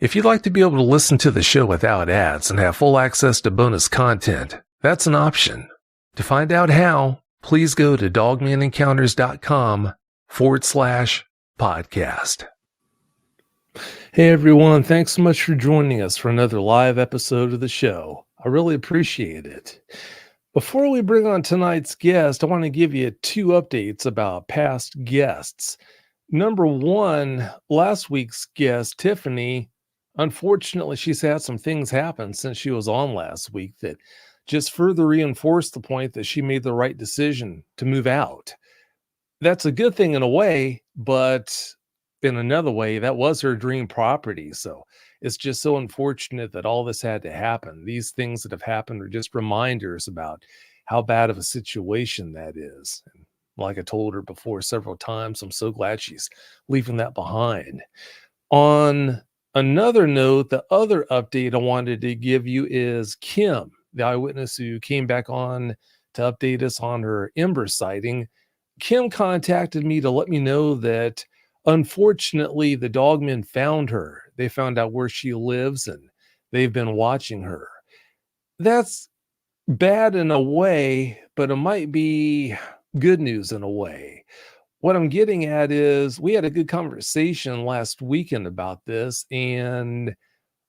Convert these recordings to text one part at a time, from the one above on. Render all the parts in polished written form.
If you'd like to be able to listen to the show without ads and have full access to bonus content, that's an option. To find out how, please go to dogmanencounters.com/podcast. Hey everyone, thanks so much for joining us for another live episode of the show. I really appreciate it. Before we bring on tonight's guest, I want to give you 2 updates about past guests. Number 1, last week's guest, Tiffany, unfortunately, she's had some things happen since she was on last week that just further reinforced the point that she made the right decision to move out. That's a good thing in a way, but in another way, that was her dream property. So it's just so unfortunate that all this had to happen. These things that have happened are just reminders about how bad of a situation that is. And like I told her before several times, I'm so glad she's leaving that behind. On another note, the other update I wanted to give you is Kim, the eyewitness who came back on to update us on her Ember sighting. Kim contacted me to let me know that unfortunately the Dogmen found her. They found out where she lives and they've been watching her. That's bad in a way, but it might be good news in a way. What I'm getting at is we had a good conversation last weekend about this, and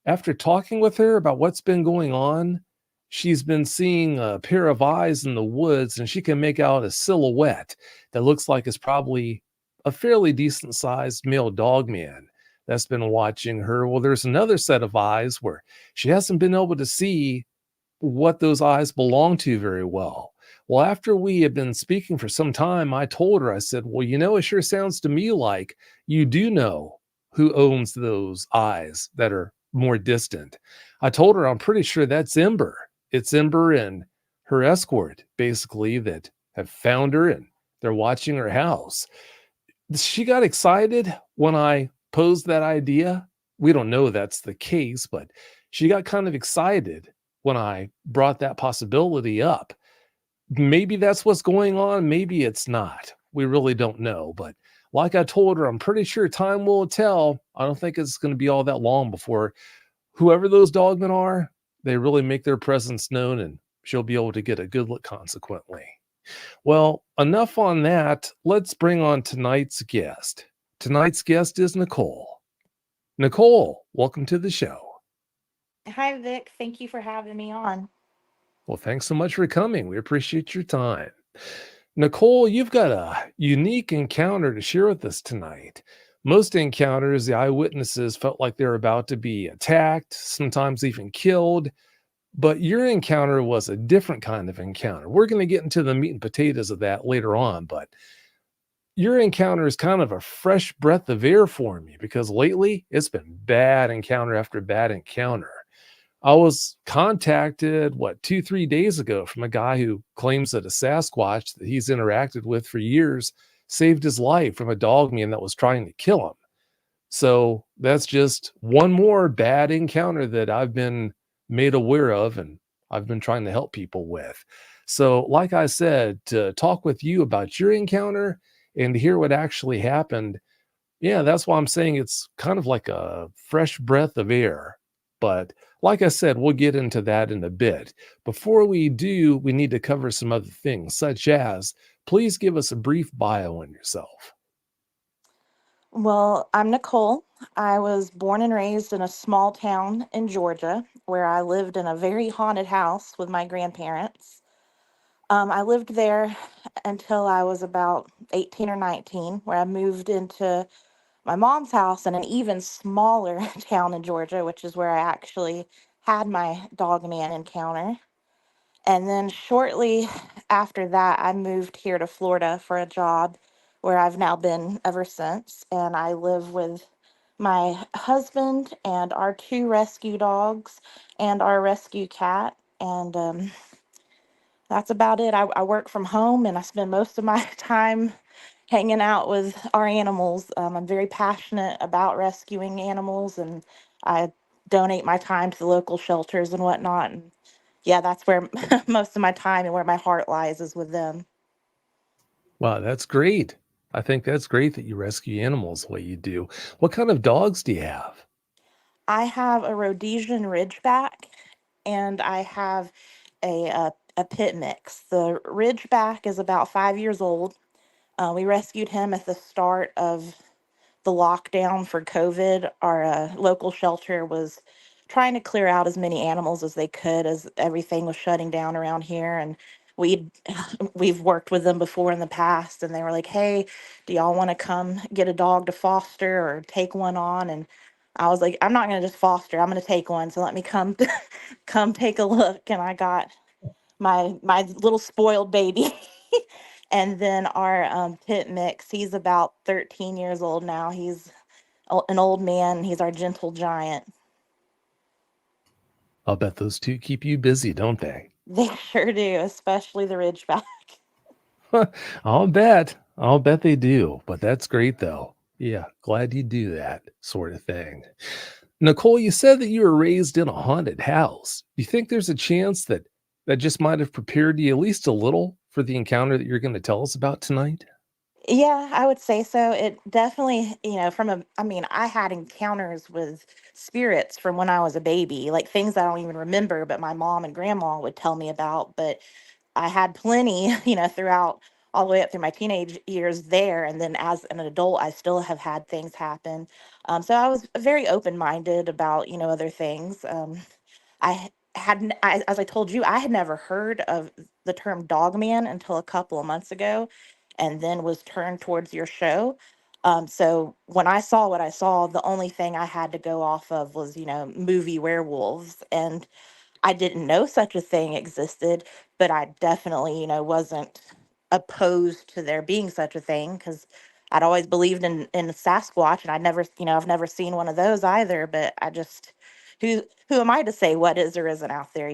after talking with her about what's been going on, she's been seeing a pair of eyes in the woods, and she can make out a silhouette that looks like it's probably a fairly decent sized male dogman that's been watching her. Well, there's another set of eyes where she hasn't been able to see what those eyes belong to very well. Well, after we had been speaking for some time, I told her, I said, well, it sure sounds to me like you do know who owns those eyes that are more distant. I told her, I'm pretty sure that's Ember. It's Ember and her escort, basically, that have found her and they're watching her house. She got excited when I posed that idea. We don't know that's the case, but she got kind of excited when I brought that possibility up. Maybe that's what's going on. Maybe it's not. We really don't know. But like I told her, I'm pretty sure time will tell. I don't think it's going to be all that long before whoever those dogmen are, they really make their presence known and she'll be able to get a good look consequently. Well, enough on that. Let's bring on tonight's guest. Tonight's guest is Nicole. Nicole, welcome to the show. Hi, Vic. Thank you for having me on. Well, thanks so much for coming. We appreciate your time. Nicole, you've got a unique encounter to share with us tonight. Most encounters, the eyewitnesses felt like they were about to be attacked, sometimes even killed. But your encounter was a different kind of encounter. We're going to get into the meat and potatoes of that later on, but your encounter is kind of a fresh breath of air for me because lately it's been bad encounter after bad encounter. I was contacted, 2-3 days ago from a guy who claims that a Sasquatch that he's interacted with for years saved his life from a dogman that was trying to kill him. So that's just one more bad encounter that I've been made aware of and I've been trying to help people with. So like I said, to talk with you about your encounter and to hear what actually happened, yeah, that's why I'm saying it's kind of like a fresh breath of air. But like I said, we'll get into that in a bit. Before we do, we need to cover some other things, such as, please give us a brief bio on yourself. Well, I'm Nicole. I was born and raised in a small town in Georgia where I lived in a very haunted house with my grandparents. I lived there until I was about 18 or 19, where I moved into my mom's house in an even smaller town in Georgia, which is where I actually had my dogman encounter. And then shortly after that, I moved here to Florida for a job where I've now been ever since. And I live with my husband and our 2 rescue dogs and our rescue cat. And that's about it. I work from home and I spend most of my time hanging out with our animals. I'm very passionate about rescuing animals and I donate my time to the local shelters and whatnot. And yeah, that's where most of my time and where my heart lies is with them. Wow, that's great. I think that's great that you rescue animals the way you do. What kind of dogs do you have? I have a Rhodesian Ridgeback, and I have a pit mix. The Ridgeback is about 5 years old. We rescued him at the start of the lockdown for COVID. Our local shelter was trying to clear out as many animals as they could as everything was shutting down around here. And we we've worked with them before in the past, and they were like, "Hey, do y'all want to come get a dog to foster or take one on?" And I was like, "I'm not going to just foster. I'm going to take one. So let me come come take a look." And I got my little spoiled baby. And then our pit mix, he's about 13 years old now. He's an old man. He's our gentle giant. I'll bet those two keep you busy, don't they? They sure do, especially the Ridgeback. I'll bet they do. But that's great, though. Yeah, glad you do that sort of thing. Nicole, you said that you were raised in a haunted house. Do you think there's a chance that that just might have prepared you at least a little for the encounter that you're going to tell us about tonight? Yeah, I would say so. It definitely, I mean, I had encounters with spirits from when I was a baby, like things I don't even remember, but my mom and grandma would tell me about. But I had plenty, throughout all the way up through my teenage years there. And then as an adult, I still have had things happen. So I was very open minded about, other things. As I told you, I had never heard of the term Dogman until a couple of months ago, and then was turned towards your show. So when I saw what I saw, the only thing I had to go off of was, movie werewolves. And I didn't know such a thing existed, but I definitely, wasn't opposed to there being such a thing because I'd always believed in Sasquatch, and I've never seen one of those either. But I just who am I to say what is or isn't out there?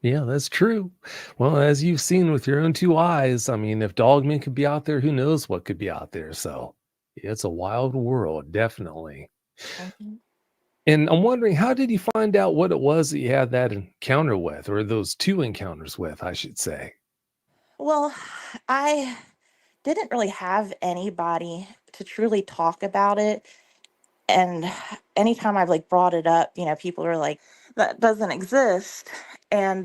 Yeah, that's true. Well, as you've seen with your own two eyes, I mean, if Dogman could be out there, who knows what could be out there? So it's a wild world, definitely. Mhm. And I'm wondering, how did you find out what it was that you had that encounter with, or those two encounters with, I should say? Well, I didn't really have anybody to truly talk about it. And anytime I've like brought it up, people are like, that doesn't exist. And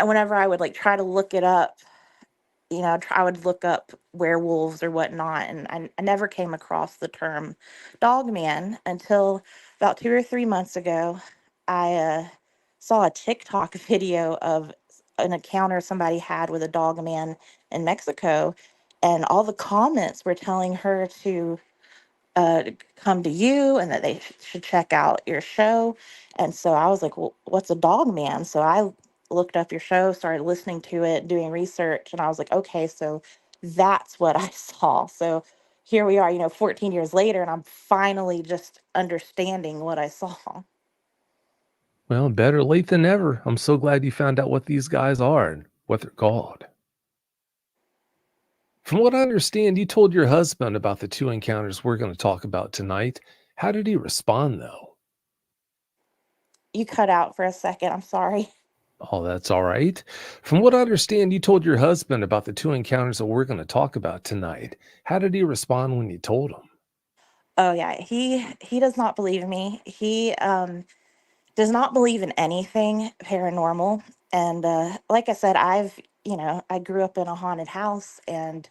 whenever I would like try to look it up, I would look up werewolves or whatnot, and I never came across the term dogman until about 2 or 3 months ago. I saw a TikTok video of an encounter somebody had with a dogman in Mexico, and all the comments were telling her to come to you and that they should check out your show. And so I was like, well, what's a dog man? So I looked up your show, started listening to it, doing research, and I was like, okay, so that's what I saw. So here we are, 14 years later, and I'm finally just understanding what I saw. Well, better late than never. I'm so glad you found out what these guys are and what they're called. From what I understand, you told your husband about the two encounters we're going to talk about tonight. How did he respond, though? You cut out for a second. I'm sorry. Oh, that's all right. From what I understand, you told your husband about the two encounters that we're going to talk about tonight. How did he respond when you told him? Oh yeah, he does not believe me. He does not believe in anything paranormal. And like I said, I grew up in a haunted house, and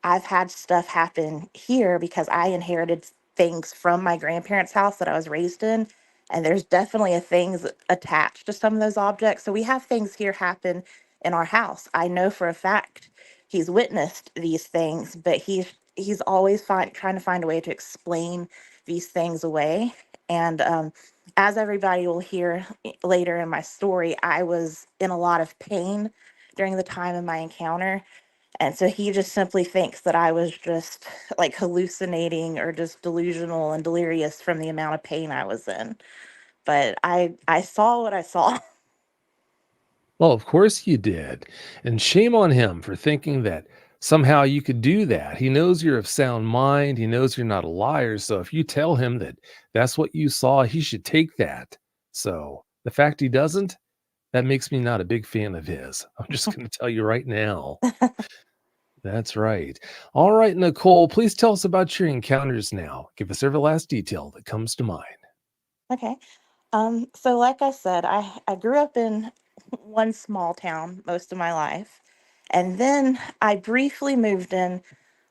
I've had stuff happen here because I inherited things from my grandparents' house that I was raised in. And there's definitely a things attached to some of those objects. So we have things here happen in our house. I know for a fact he's witnessed these things, but he's always trying to find a way to explain these things away. And as everybody will hear later in my story, I was in a lot of pain during the time of my encounter, and so he just simply thinks that I was just like hallucinating or just delusional and delirious from the amount of pain I was in. But I saw what I saw. Well, of course you did. And shame on him for thinking that somehow you could do that. He knows you're of sound mind. He knows you're not a liar. So if you tell him that that's what you saw, he should take that. So the fact he doesn't, that makes me not a big fan of his. I'm just going to tell you right now. That's right. All right, Nicole, please tell us about your encounters now. Give us every last detail that comes to mind. Okay. So like I said, I grew up in one small town most of my life. And then I briefly moved in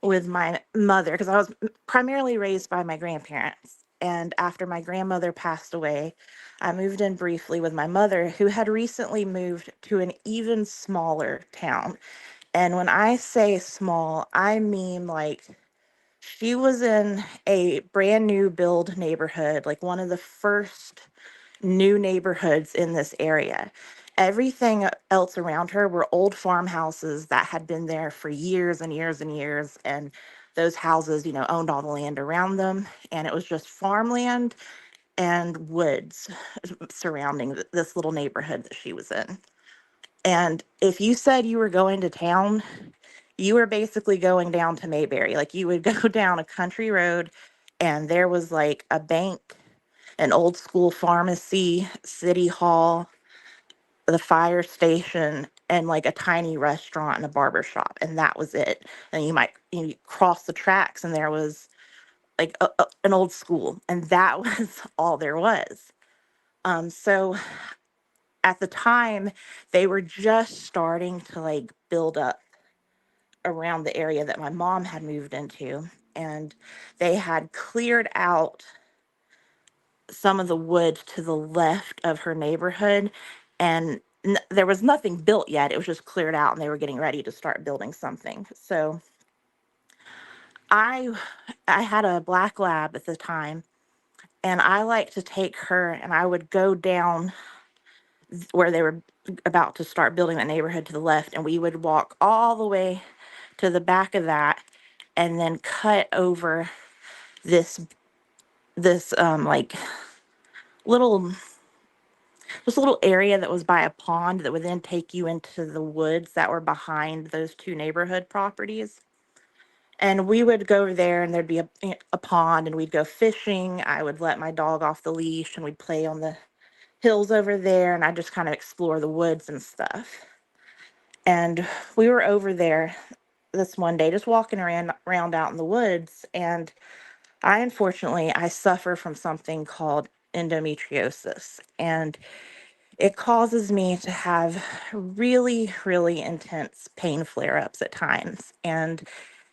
with my mother because I was primarily raised by my grandparents. And after my grandmother passed away, I moved in briefly with my mother, who had recently moved to an even smaller town. And when I say small, I mean like she was in a brand new build neighborhood, like one of the first new neighborhoods in this area. Everything else around her were old farmhouses that had been there for years and years and years. And those houses, owned all the land around them. And it was just farmland and woods surrounding this little neighborhood that she was in. And if you said you were going to town, you were basically going down to Mayberry. Like you would go down a country road and there was like a bank, an old school pharmacy, city hall, the fire station, and like a tiny restaurant and a barber shop. And that was it. And you cross the tracks and there was like an old school. And that was all there was. So at the time, they were just starting to like build up around the area that my mom had moved into. And they had cleared out some of the wood to the left of her neighborhood. And there was nothing built yet. It was just cleared out and they were getting ready to start building something. So I I had a black lab at the time and I like to take her and I would go down where they were about to start building that neighborhood to the left and we would walk all the way to the back of that and then cut over this like little this little area that was by a pond that would then take you into the woods that were behind those two neighborhood properties. And we would go there and there'd be a pond and we'd go fishing. I would let my dog off the leash and we'd play on the hills over there and I'd just kind of explore the woods and stuff. And we were over there this one day just walking around out in the woods and I suffer from something called endometriosis and it causes me to have really, really intense pain flare ups at times. And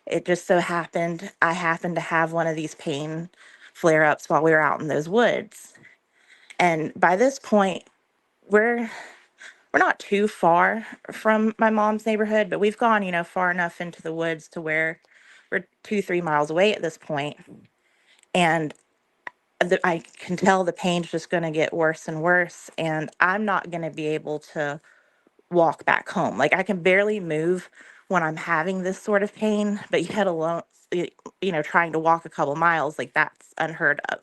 it just so happened, I happened to have one of these pain flare ups while we were out in those woods. And by this point, we're we're not too far from my mom's neighborhood, but we've gone, far enough into the woods to where we're 2, 3 miles away at this point. And I can tell the pain's just going to get worse and worse. And I'm not going to be able to walk back home. Like I can barely move when I'm having this sort of pain, but yet alone, trying to walk a couple miles, like that's unheard of.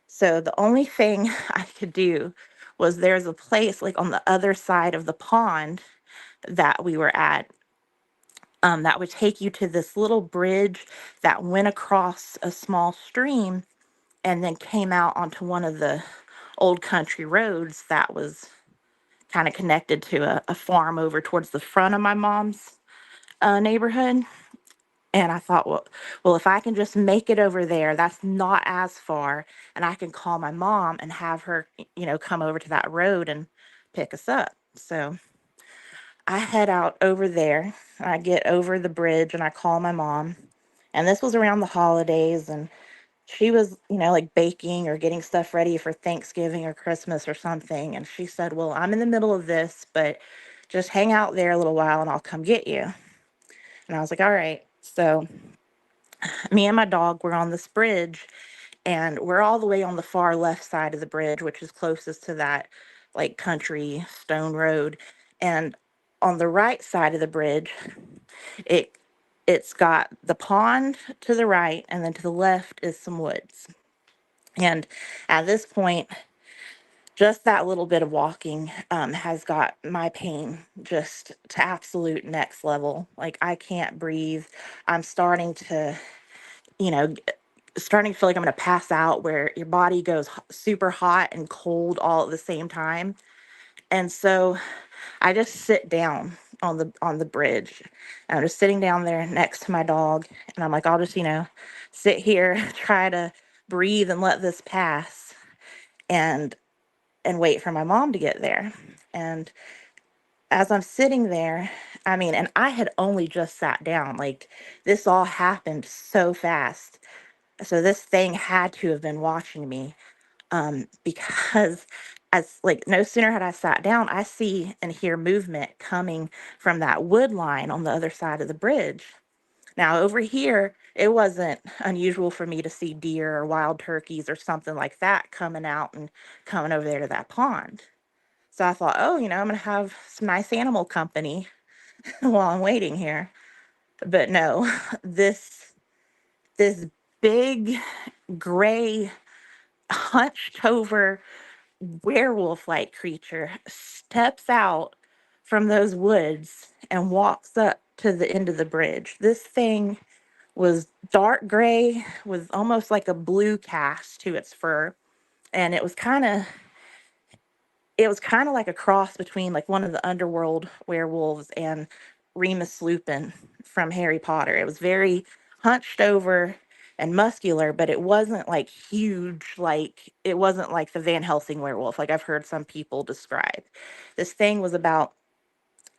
So the only thing I could do was there's a place like on the other side of the pond that we were at that would take you to this little bridge that went across a small stream and then came out onto one of the old country roads that was kind of connected to a farm over towards the front of my mom's neighborhood. And I thought, well, if I can just make it over there, that's not as far, and I can call my mom and have her, come over to that road and pick us up. So I head out over there. I get over the bridge and I call my mom. And this was around the holidays, and she was, like baking or getting stuff ready for Thanksgiving or Christmas or something. And she said, well, I'm in the middle of this, but just hang out there a little while and I'll come get you. And I was like, all right. So me and my dog were on this bridge and we're all the way on the far left side of the bridge, which is closest to that like country stone road. And on the right side of the bridge, it it's got the pond to the right and then to the left is some woods. And at this point, just that little bit of walking has got my pain just to absolute next level. Like I can't breathe. I'm you know, g- starting to feel like I'm going to pass out where your body goes super hot and cold all at the same time. And so I just sit down on the bridge. And I'm just sitting down there next to my dog, and I'm like, I'll just, sit here, try to breathe and let this pass, and wait for my mom to get there. And as I'm sitting there, I mean, and I had only just sat down. Like, this all happened so fast. So this thing had to have been watching me, because as like no sooner had I sat down, I see and hear movement coming from that wood line on the other side of the bridge. Now, over here, it wasn't unusual for me to see deer or wild turkeys or something like that coming out and coming over there to that pond. So I thought, oh, I'm going to have some nice animal company while I'm waiting here. But no, this big gray hunched over werewolf like creature steps out from those woods and walks up to the end of the bridge. This thing was dark gray with almost like a blue cast to its fur. And it was kind of like a cross between like one of the underworld werewolves and Remus Lupin from Harry Potter. It was very hunched over and muscular, but it wasn't like huge, like it wasn't like the Van Helsing werewolf, like I've heard some people describe. This thing was about,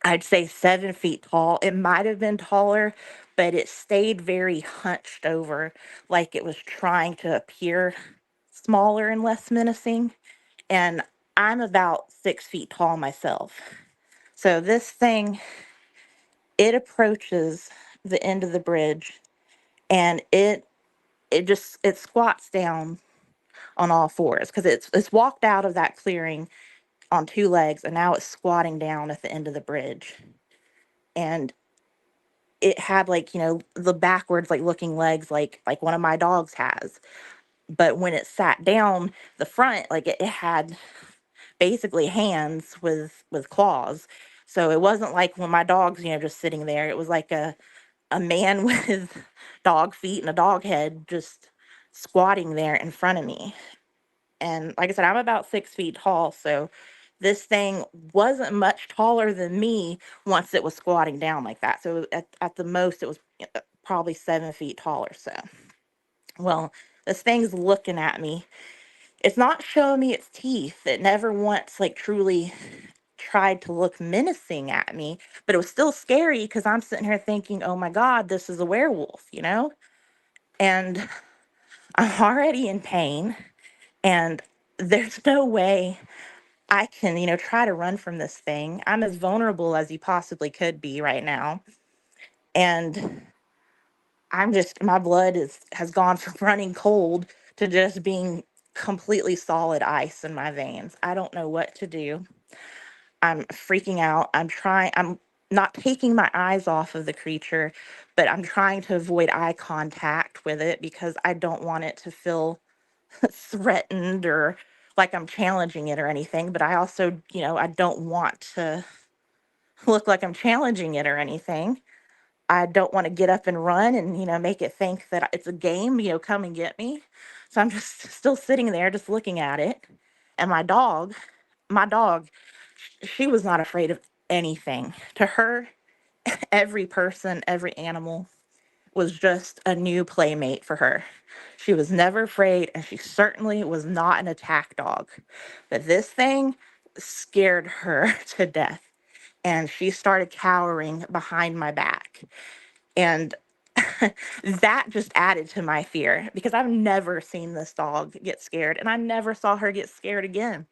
I'd say, 7 feet tall. It might have been taller, but it stayed very hunched over, like it was trying to appear smaller and less menacing. And I'm about 6 feet tall myself. So this thing, it approaches the end of the bridge, and it squats down on all fours because it's walked out of that clearing on two legs, and now it's squatting down at the end of the bridge. And it had, like, the backwards, like, looking legs, like one of my dogs has. But when it sat down, the front, like, it had basically hands with claws. So it wasn't like when my dog's, just sitting there. It was like a man with dog feet and a dog head just squatting there in front of me. And like I said, I'm about 6 feet tall, so this thing wasn't much taller than me once it was squatting down like that. So at the most, it was probably 7 feet tall or so. Well, this thing's looking at me. It's not showing me its teeth. It never once, like, truly tried to look menacing at me, but it was still scary because I'm sitting here thinking, oh my God, this is a werewolf. And I'm already in pain, and there's no way I can, try to run from this thing. I'm as vulnerable as you possibly could be right now. And my blood has gone from running cold to just being completely solid ice in my veins. I don't know what to do. I'm freaking out. I'm not taking my eyes off of the creature, but I'm trying to avoid eye contact with it because I don't want it to feel threatened or like I'm challenging it or anything. But I also, I don't want to look like I'm challenging it or anything. I don't want to get up and run and, make it think that it's a game, come and get me. So I'm just still sitting there just looking at it. And my dog, she was not afraid of anything. To her, every person, every animal was just a new playmate for her. She was never afraid, and she certainly was not an attack dog. But this thing scared her to death, and she started cowering behind my back. And that just added to my fear because I've never seen this dog get scared, and I never saw her get scared again.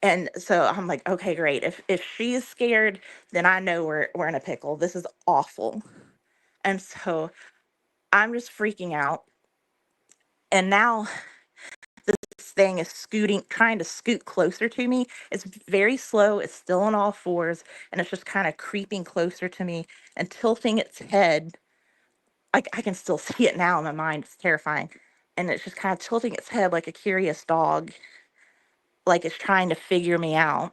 And so I'm like, okay, great. If she's scared, then I know we're in a pickle. This is awful. And so I'm just freaking out. And now this thing is trying to scoot closer to me. It's very slow. It's still on all fours, and it's just kind of creeping closer to me and tilting its head. Like, I can still see it now in my mind. It's terrifying. And it's just kind of tilting its head like a curious dog, like it's trying to figure me out.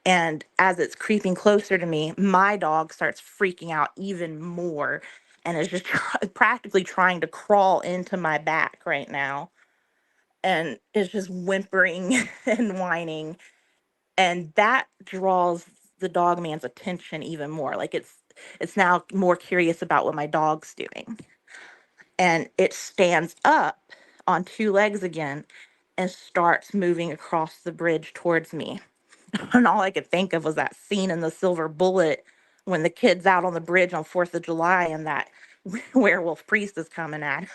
And as it's creeping closer to me, my dog starts freaking out even more and is just practically trying to crawl into my back right now. And is just whimpering and whining. And that draws the dog man's attention even more. Like it's now more curious about what my dog's doing. And it stands up on two legs again and starts moving across the bridge towards me. And all I could think of was that scene in The Silver Bullet when the kid's out on the bridge on 4th of July and that werewolf priest is coming at him.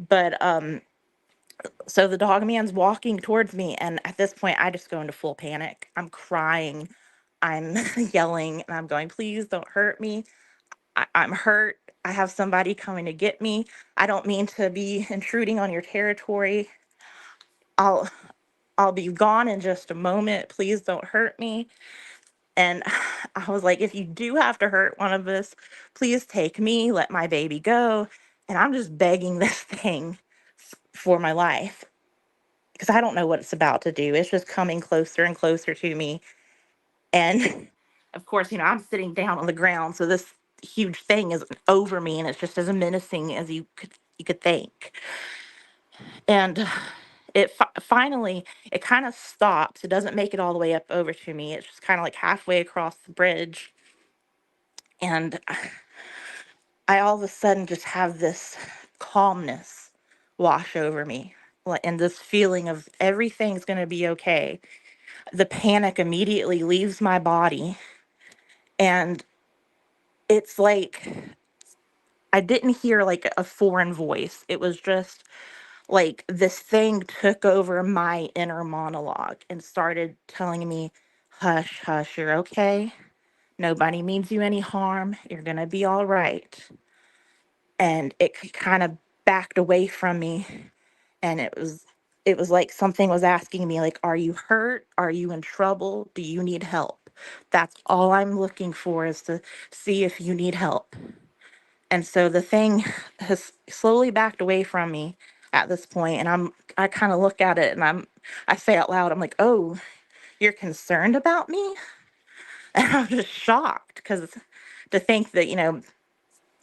But so the dog man's walking towards me, and at this point I just go into full panic. I'm crying, I'm yelling, and I'm going, please don't hurt me. I'm hurt. I have somebody coming to get me. I don't mean to be intruding on your territory. I'll I'll be gone in just a moment. Please don't hurt me. And I was like, if you do have to hurt one of us, please take me, let my baby go. And I'm just begging this thing for my life because I don't know what it's about to do. It's just coming closer and closer to me. And of course, I'm sitting down on the ground, so this huge thing is over me, and it's just as menacing as you could think. And finally it kind of stops. It doesn't make it all the way up over to me. It's just kind of like halfway across the bridge, and I all of a sudden just have this calmness wash over me, and this feeling of everything's going to be okay. The panic immediately leaves my body, and it's like I didn't hear like a foreign voice. It was just like this thing took over my inner monologue and started telling me, hush, hush, you're okay. Nobody means you any harm. You're going to be all right. And it kind of backed away from me. And it was like something was asking me, like, are you hurt? Are you in trouble? Do you need help? That's all I'm looking for, is to see if you need help. And so the thing has slowly backed away from me at this point, and I kind of look at it and I say out loud, I'm like, "Oh, you're concerned about me?" And I'm just shocked because to think that,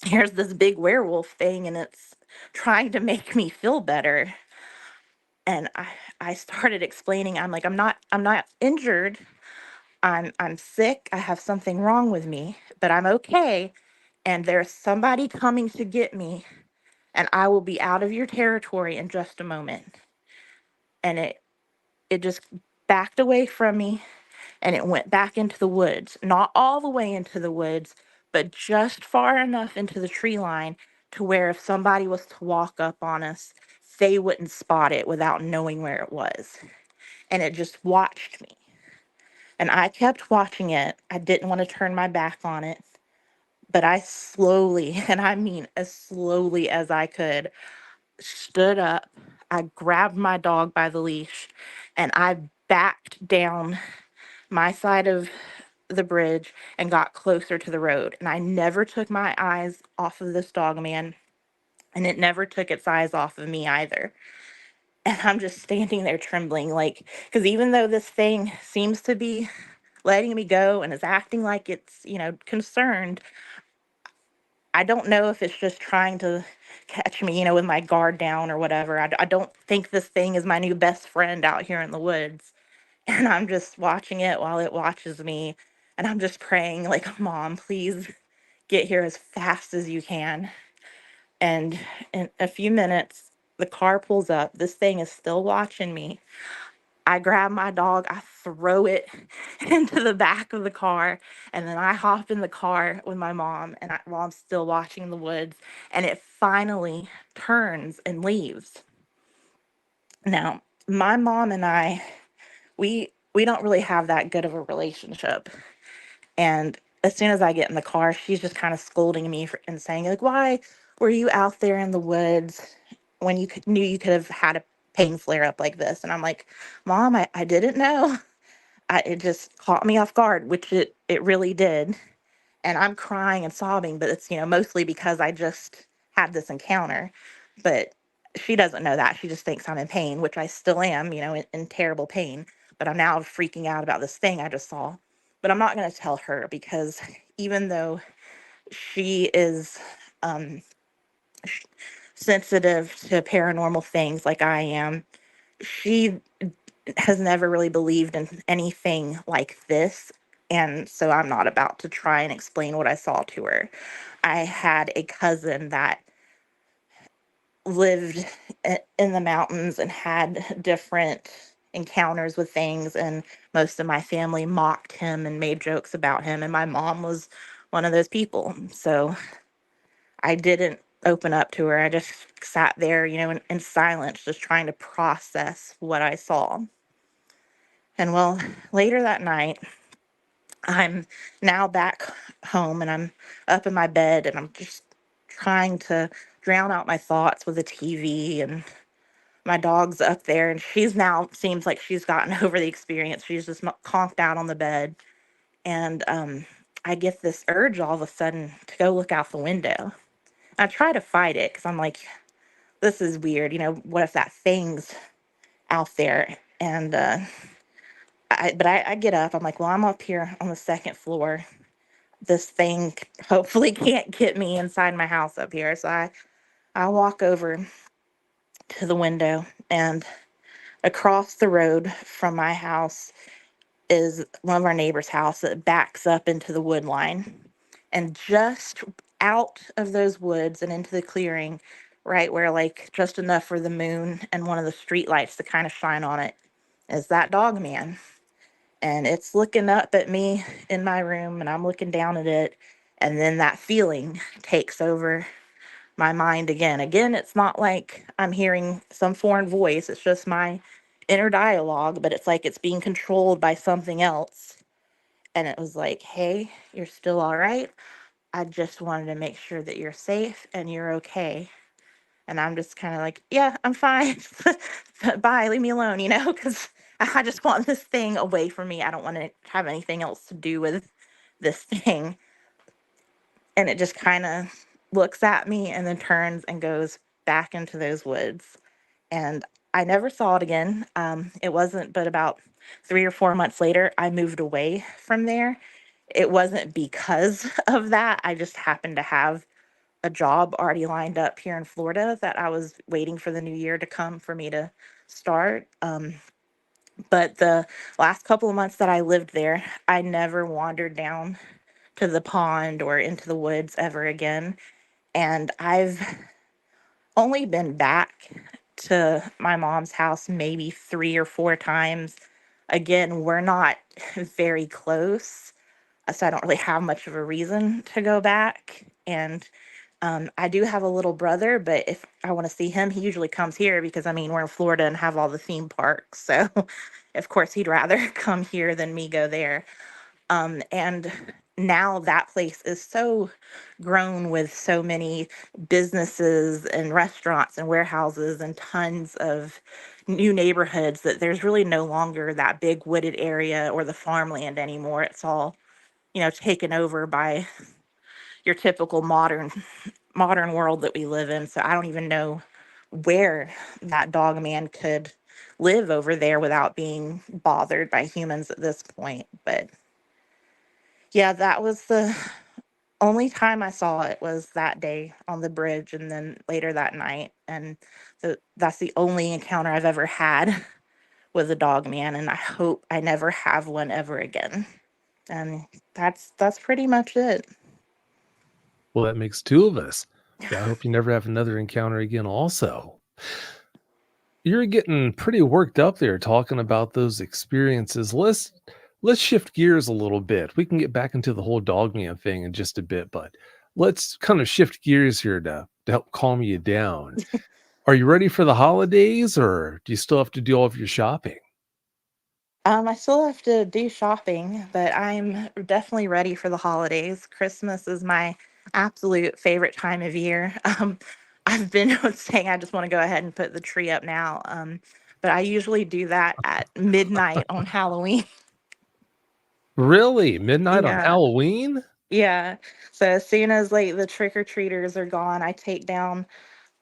here's this big werewolf thing and it's trying to make me feel better. And I started explaining, I'm like, I'm not injured. I'm sick. I have something wrong with me, but I'm okay. And there's somebody coming to get me, and I will be out of your territory in just a moment. And it just backed away from me, and it went back into the woods. Not all the way into the woods, but just far enough into the tree line to where if somebody was to walk up on us, they wouldn't spot it without knowing where it was. And it just watched me. And I kept watching it. I didn't want to turn my back on it, but I slowly, and I mean as slowly as I could, stood up. I grabbed my dog by the leash and I backed down my side of the bridge and got closer to the road. And I never took my eyes off of this dog man, and it never took its eyes off of me either. And I'm just standing there trembling, like, because even though this thing seems to be letting me go and is acting like it's, concerned, I don't know if it's just trying to catch me, with my guard down or whatever. I don't think this thing is my new best friend out here in the woods. And I'm just watching it while it watches me. And I'm just praying, like, Mom, please get here as fast as you can. And in a few minutes, the car pulls up. This thing is still watching me. I grab my dog, I throw it into the back of the car, and then I hop in the car with my mom, and while I'm still watching the woods, and it finally turns and leaves. Now, my mom and I, we don't really have that good of a relationship. And as soon as I get in the car, she's just kind of scolding me and saying, like, why were you out there in the woods when knew you could have had a pain flare up like this? And I'm like, Mom, I didn't know. It just caught me off guard, which it really did. And I'm crying and sobbing, but it's, mostly because I just had this encounter. But she doesn't know that. She just thinks I'm in pain, which I still am, in terrible pain. But I'm now freaking out about this thing I just saw. But I'm not going to tell her because even though she is um, sh- sensitive to paranormal things like I am, she has never really believed in anything like this And so I'm not about to try and explain what I saw to her. I had a cousin that lived in the mountains and had different encounters with things, and most of my family mocked him and made jokes about him, and my mom was one of those people. So I didn't open up to her. I just sat there, in silence, just trying to process what I saw. And well, later that night, I'm now back home and I'm up in my bed and I'm just trying to drown out my thoughts with the TV, and my dog's up there and she's now seems like she's gotten over the experience. She's just conked out on the bed. And I get this urge all of a sudden to go look out the window. I try to fight it because I'm like, this is weird. What if that thing's out there? And but I get up. I'm like, well, I'm up here on the second floor. This thing hopefully can't get me inside my house up here. So I walk over to the window, and across the road from my house is one of our neighbor's house that backs up into the wood line. And just out of those woods and into the clearing, right where like just enough for the moon and one of the street lights to kind of shine on it, is that dog man. And it's looking up at me in my room and I'm looking down at it. And then that feeling takes over my mind again. Again, it's not like I'm hearing some foreign voice. It's just my inner dialogue, but it's like it's being controlled by something else. And it was like, hey, you're still all right. I just wanted to make sure that you're safe and you're okay. And I'm just kind of like, yeah, I'm fine. Bye, leave me alone, because I just want this thing away from me. I don't want to have anything else to do with this thing. And it just kind of looks at me and then turns and goes back into those woods. And I never saw it again. It wasn't but about 3 or 4 months later, I moved away from there. It wasn't because of that. I just happened to have a job already lined up here in Florida that I was waiting for the new year to come for me to start. But the last couple of months that I lived there, I never wandered down to the pond or into the woods ever again. And I've only been back to my mom's house maybe 3 or 4 times. Again, we're not very close, so I don't really have much of a reason to go back. And I do have a little brother, but if I want to see him, he usually comes here because I mean, we're in Florida and have all the theme parks. So, of course, he'd rather come here than me go there. And now that place is so grown with so many businesses and restaurants and warehouses and tons of new neighborhoods that there's really no longer that big wooded area or the farmland anymore. It's all, taken over by your typical modern world that we live in. So I don't even know where that dog man could live over there without being bothered by humans at this point. But yeah, that was the only time I saw it, was that day on the bridge and then later that night. And that's the only encounter I've ever had with a dog man, and I hope I never have one ever again. And that's pretty much it. Well, that makes two of us. Yeah, I hope you never have another encounter again also. You're getting pretty worked up there talking about those experiences. Let's shift gears a little bit. We can get back into the whole dogman thing in just a bit, but let's kind of shift gears here to help calm you down. Are you ready for the holidays, or do you still have to do all of your shopping? I still have to do shopping, but I'm definitely ready for the holidays. Christmas is my absolute favorite time of year. I've been saying I just want to go ahead and put the tree up now, but I usually do that at midnight on Halloween. Really? Midnight on Yeah, Halloween? yeah. So as soon as like the trick or treaters are gone, I take down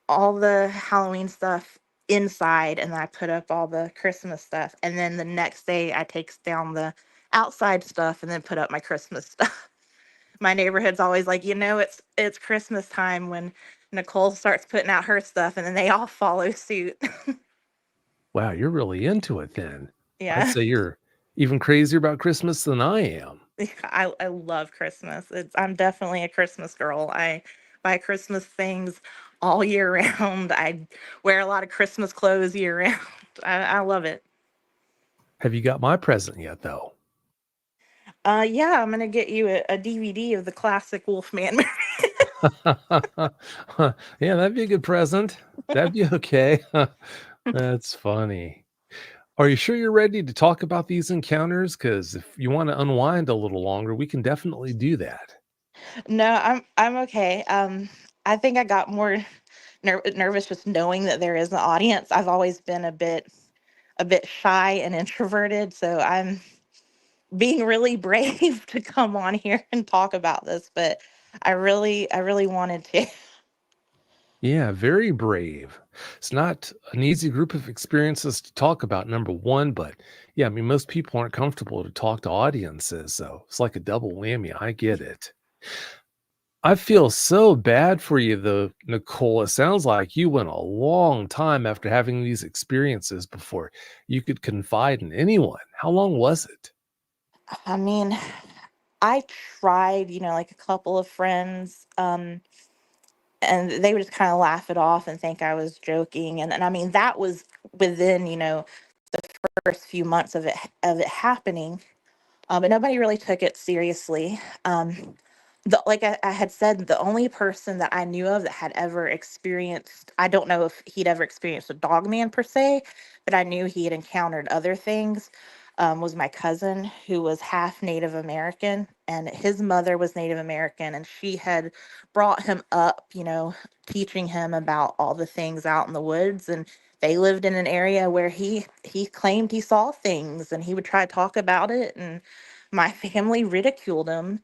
all the Halloween stuff inside and I put up all the Christmas stuff. And then the next day I takes down the outside stuff and then put up my Christmas stuff. My neighborhood's always like, it's Christmas time when Nicole starts putting out her stuff and then they all follow suit. Wow, you're really into it then. I'd Yeah. say you're even crazier about Christmas than I am. I love Christmas. I'm definitely a Christmas girl. I buy Christmas things all year round. I wear a lot of Christmas clothes year round. I love it. Have you got my present yet, though? Yeah, I'm gonna get you a DVD of the classic Wolfman. Yeah, that'd be a good present. That'd be okay. That's funny. Are you sure you're ready to talk about these encounters? Because if you want to unwind a little longer, we can definitely do that. No, I'm okay. I think I got more nervous just knowing that there is an audience. I've always been a bit shy and introverted, so I'm being really brave to come on here and talk about this, but I really wanted to. Yeah, very brave. It's not an easy group of experiences to talk about, number one, but yeah, I mean, most people aren't comfortable to talk to audiences, so it's like a double whammy. I get it. I feel so bad for you, though, Nicole. It sounds like you went a long time after having these experiences before you could confide in anyone. How long was it? I mean, I tried, like a couple of friends, and they would just kind of laugh it off and think I was joking. And I mean, that was within, the first few months of it happening. But nobody really took it seriously. Like I had said, the only person that I knew of that had ever experienced, I don't know if he'd ever experienced a dog man per se, but I knew he had encountered other things, was my cousin who was half Native American, and his mother was Native American, and she had brought him up, teaching him about all the things out in the woods. And they lived in an area where he claimed he saw things, and he would try to talk about it, and my family ridiculed him.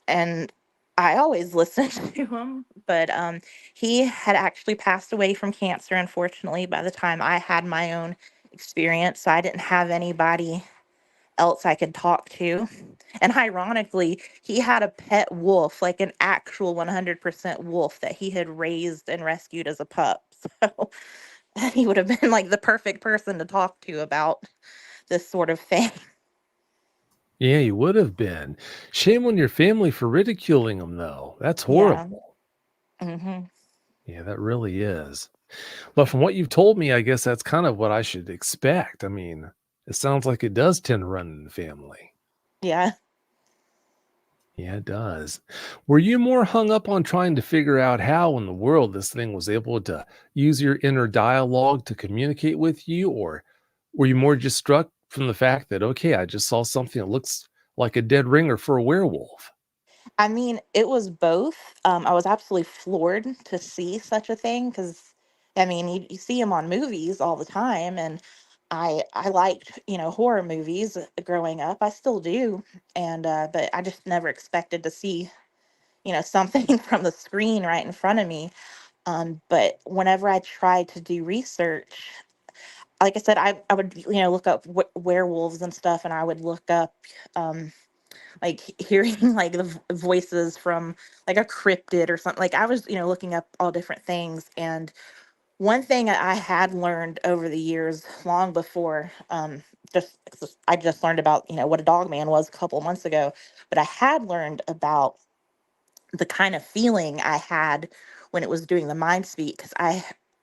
And I always listened to him, but he had actually passed away from cancer, unfortunately, by the time I had my own experience. So I didn't have anybody else I could talk to. And ironically, he had a pet wolf, like an actual 100% wolf that he had raised and rescued as a pup. So he would have been like the perfect person to talk to about this sort of thing. Yeah, you would have been. Shame on your family for ridiculing them, though. That's Yeah. horrible. Hmm. Yeah, that really is. But from what you've told me, I guess that's kind of what I should expect. I mean, it sounds like it does tend to run in the family. Yeah. Yeah, it does. Were you more hung up on trying to figure out how in the world this thing was able to use your inner dialogue to communicate with you? Or were you more just struck from the fact that, okay, I just saw something that looks like a dead ringer for a werewolf? I mean, it was both. I was absolutely floored to see such a thing because, I mean, you see them on movies all the time, and I liked, horror movies growing up. I still do, and but I just never expected to see, something from the screen right in front of me. But whenever I tried to do research, like I said, I would, look up werewolves and stuff, and I would look up. Like hearing like the voices from like a cryptid or something. Like I was, looking up all different things. And one thing I had learned over the years, long before, I just learned about, what a dog man was a couple of months ago, but I had learned about the kind of feeling I had when it was doing the mind speak, because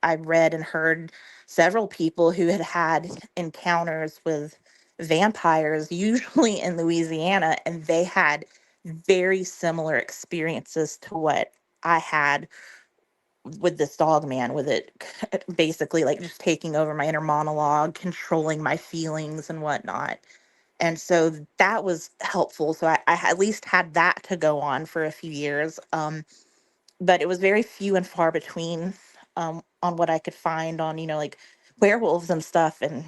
I read and heard several people who had had encounters with vampires, usually in Louisiana, and they had very similar experiences to what I had with this dog man, with it basically like just taking over my inner monologue, controlling my feelings and whatnot. And so that was helpful. So I at least had that to go on for a few years. But it was very few and far between, on what I could find on, like werewolves and stuff. And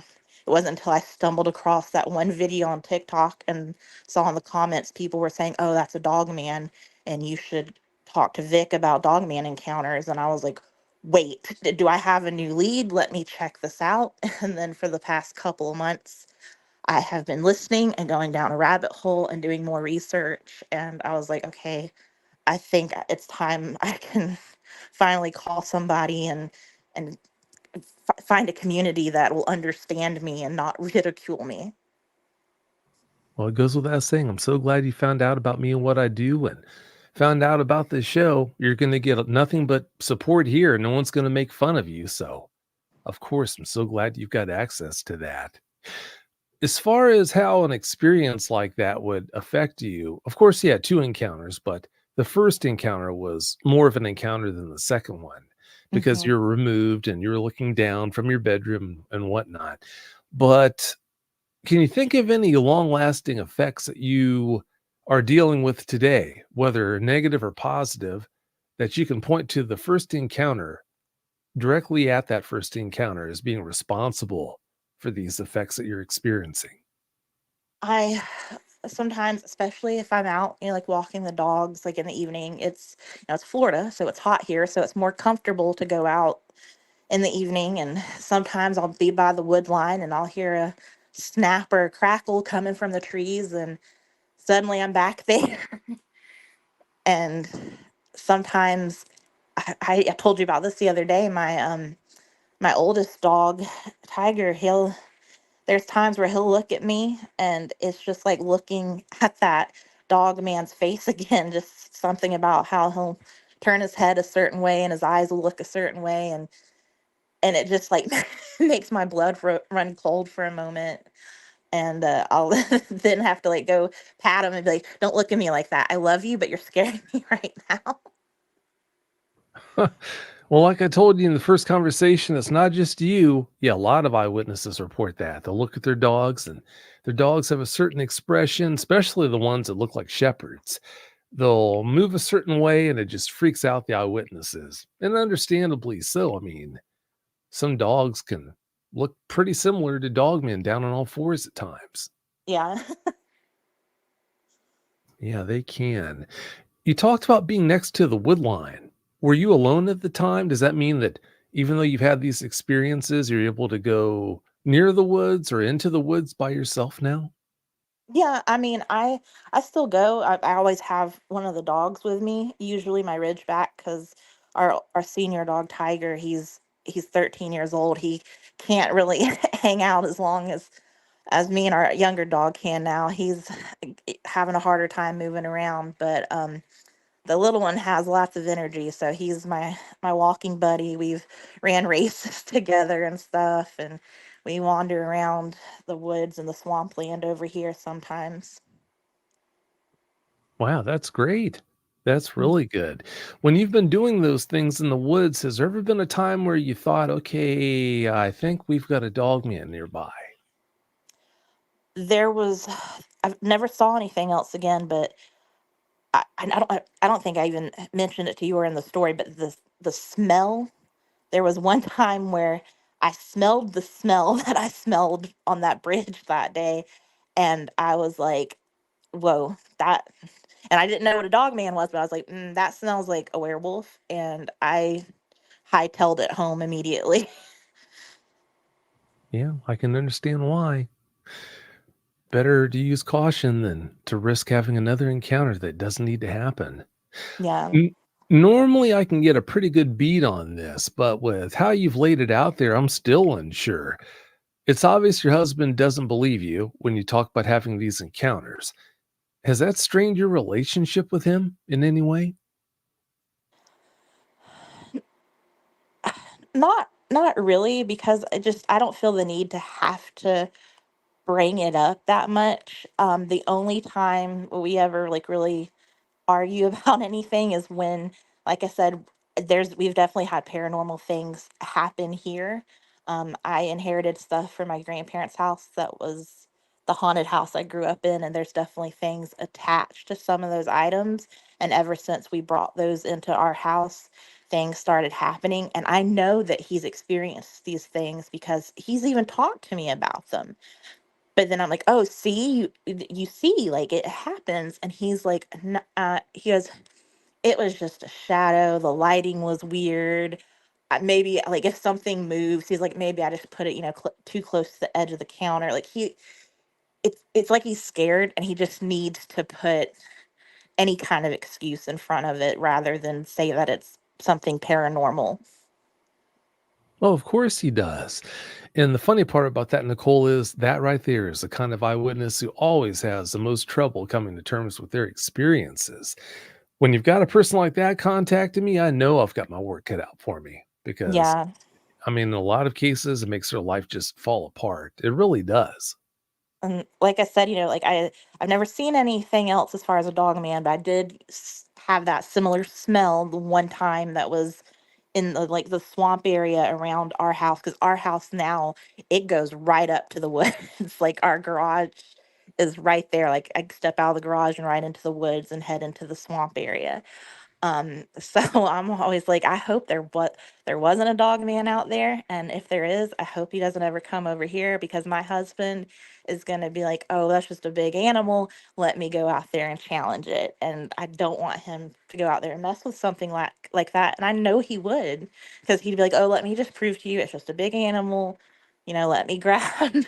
it wasn't until I stumbled across that one video on TikTok and saw in the comments people were saying, "Oh, that's a dog man, and you should talk to Vic about dog man encounters." And I was like, "Wait, do I have a new lead? Let me check this out." And then for the past couple of months, I have been listening and going down a rabbit hole and doing more research. And I was like, okay, I think it's time I can finally call somebody and find a community that will understand me and not ridicule me. Well, it goes without saying, I'm so glad you found out about me and what I do and found out about this show. You're going to get nothing but support here. No one's going to make fun of you. So, of course, I'm so glad you've got access to that. As far as how an experience like that would affect you, of course, you had two encounters, but the first encounter was more of an encounter than the second one because Hmm. you're removed and you're looking down from your bedroom and whatnot. But can you think of any long lasting effects that you are dealing with today, whether negative or positive, that you can point to the first encounter directly at that first encounter as being responsible for these effects that you're experiencing? I sometimes, especially if I'm out, like walking the dogs, like in the evening, it's Florida, so it's hot here, so it's more comfortable to go out in the evening. And sometimes I'll be by the wood line and I'll hear a snap or a crackle coming from the trees, and suddenly I'm back there. And sometimes I told you about this the other day. My oldest dog, Tiger, he'll there's times where he'll look at me and it's just like looking at that dog man's face again. Just something about how he'll turn his head a certain way and his eyes will look a certain way, and it just like makes my blood run cold for a moment. And I'll then have to like go pat him and be like, "Don't look at me like that. I love you, but you're scaring me right now." Well, like I told you in the first conversation, it's not just you. Yeah, a lot of eyewitnesses report that. They'll look at their dogs and their dogs have a certain expression, especially the ones that look like shepherds. They'll move a certain way and it just freaks out the eyewitnesses. And understandably so. I mean, some dogs can look pretty similar to dogmen down on all fours at times. Yeah. Yeah, they can. You talked about being next to the wood line. Were you alone at the time? Does that mean that even though you've had these experiences, you're able to go near the woods or into the woods by yourself now? Yeah, I mean, I still go. I always have one of the dogs with me, usually my Ridgeback, because our senior dog Tiger, he's 13 years old. He can't really hang out as long as me and our younger dog can now. He's having a harder time moving around, but the little one has lots of energy, so he's my walking buddy. We've ran races together and stuff, and we wander around the woods and the swampland over here sometimes. Wow, that's great. That's Mm. really good. When you've been doing those things in the woods, has there ever been a time where you thought, okay, I think we've got a dog man nearby? There was I've never saw anything else again, but I don't think I even mentioned it to you or in the story, but the smell. There was one time where I smelled the smell that I smelled on that bridge that day, and I was like, "Whoa, that." And I didn't know what a dog man was, but I was like, "That smells like a werewolf," and I hightailed it home immediately. Yeah, I can understand why. Better to use caution than to risk having another encounter that doesn't need to happen. Yeah. N Normally, I can get a pretty good beat on this, but with how you've laid it out there, I'm still unsure. It's obvious your husband doesn't believe you when you talk about having these encounters. Has that strained your relationship with him in any way? Not really, because I don't feel the need to have to bring it up that much. The only time we ever like really argue about anything is when, like I said, we've definitely had paranormal things happen here. I inherited stuff from my grandparents' house that was the haunted house I grew up in, and there's definitely things attached to some of those items. And ever since we brought those into our house, things started happening. And I know that he's experienced these things because he's even talked to me about them. But then I'm like, "Oh, see, you see, like it happens." And he's like, he goes, "It was just a shadow. The lighting was weird. Maybe like if something moves," he's like, "maybe I just put it, too close to the edge of the counter." Like it's like he's scared and he just needs to put any kind of excuse in front of it rather than say that it's something paranormal. Oh, of course he does. And the funny part about that, Nicole, is that right there is the kind of eyewitness who always has the most trouble coming to terms with their experiences. When you've got a person like that contacting me, I know I've got my work cut out for me because, Yeah. I mean, in a lot of cases, it makes their life just fall apart. It really does. And like I said, like I've never seen anything else as far as a dog man, but I did have that similar smell the one time that was in the swamp area around our house, because our house now, it goes right up to the woods. Like our garage is right there. Like I step out of the garage and right into the woods and head into the swamp area. So I'm always like, I hope there wasn't a dog man out there, and if there is, I hope he doesn't ever come over here, because my husband is gonna be like, oh, that's just a big animal. Let me go out there and challenge it, and I don't want him to go out there and mess with something like that. And I know he would, because he'd be like, oh, let me just prove to you it's just a big animal. Let me grab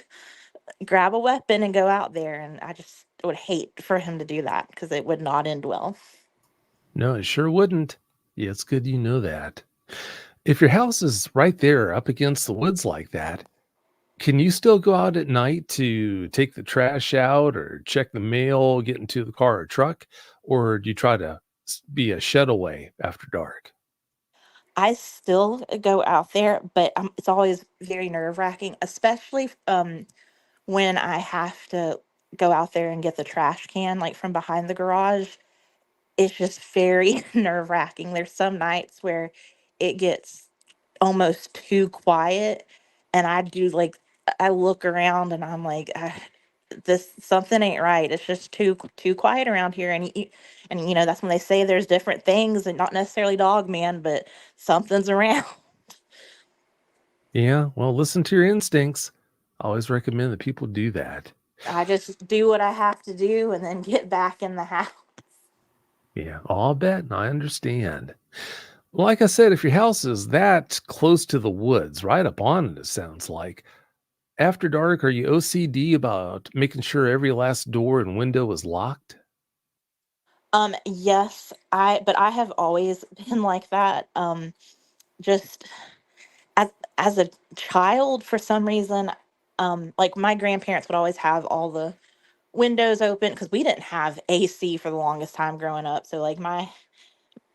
a weapon and go out there, and I just would hate for him to do that because it would not end well. No, it sure wouldn't. Yeah, it's good you know that. If your house is right there up against the woods like that, can you still go out at night to take the trash out or check the mail, get into the car or truck? Or do you try to be a shutaway after dark? I still go out there, but it's always very nerve wracking, especially when I have to go out there and get the trash can like from behind the garage. It's just very nerve wracking. There's some nights where it gets almost too quiet, and I look around and I'm like, this something ain't right. It's just too quiet around here, and that's when they say there's different things, and not necessarily dog man, but something's around. Yeah, well, listen to your instincts. I always recommend that people do that. I just do what I have to do and then get back in the house. Yeah, I'll bet. I understand. Like I said, if your house is that close to the woods, right up on it, it sounds like. After dark, are you OCD about making sure every last door and window is locked? Yes, but I have always been like that. Just as a child, for some reason, like my grandparents would always have all the windows open because we didn't have AC for the longest time growing up. So like my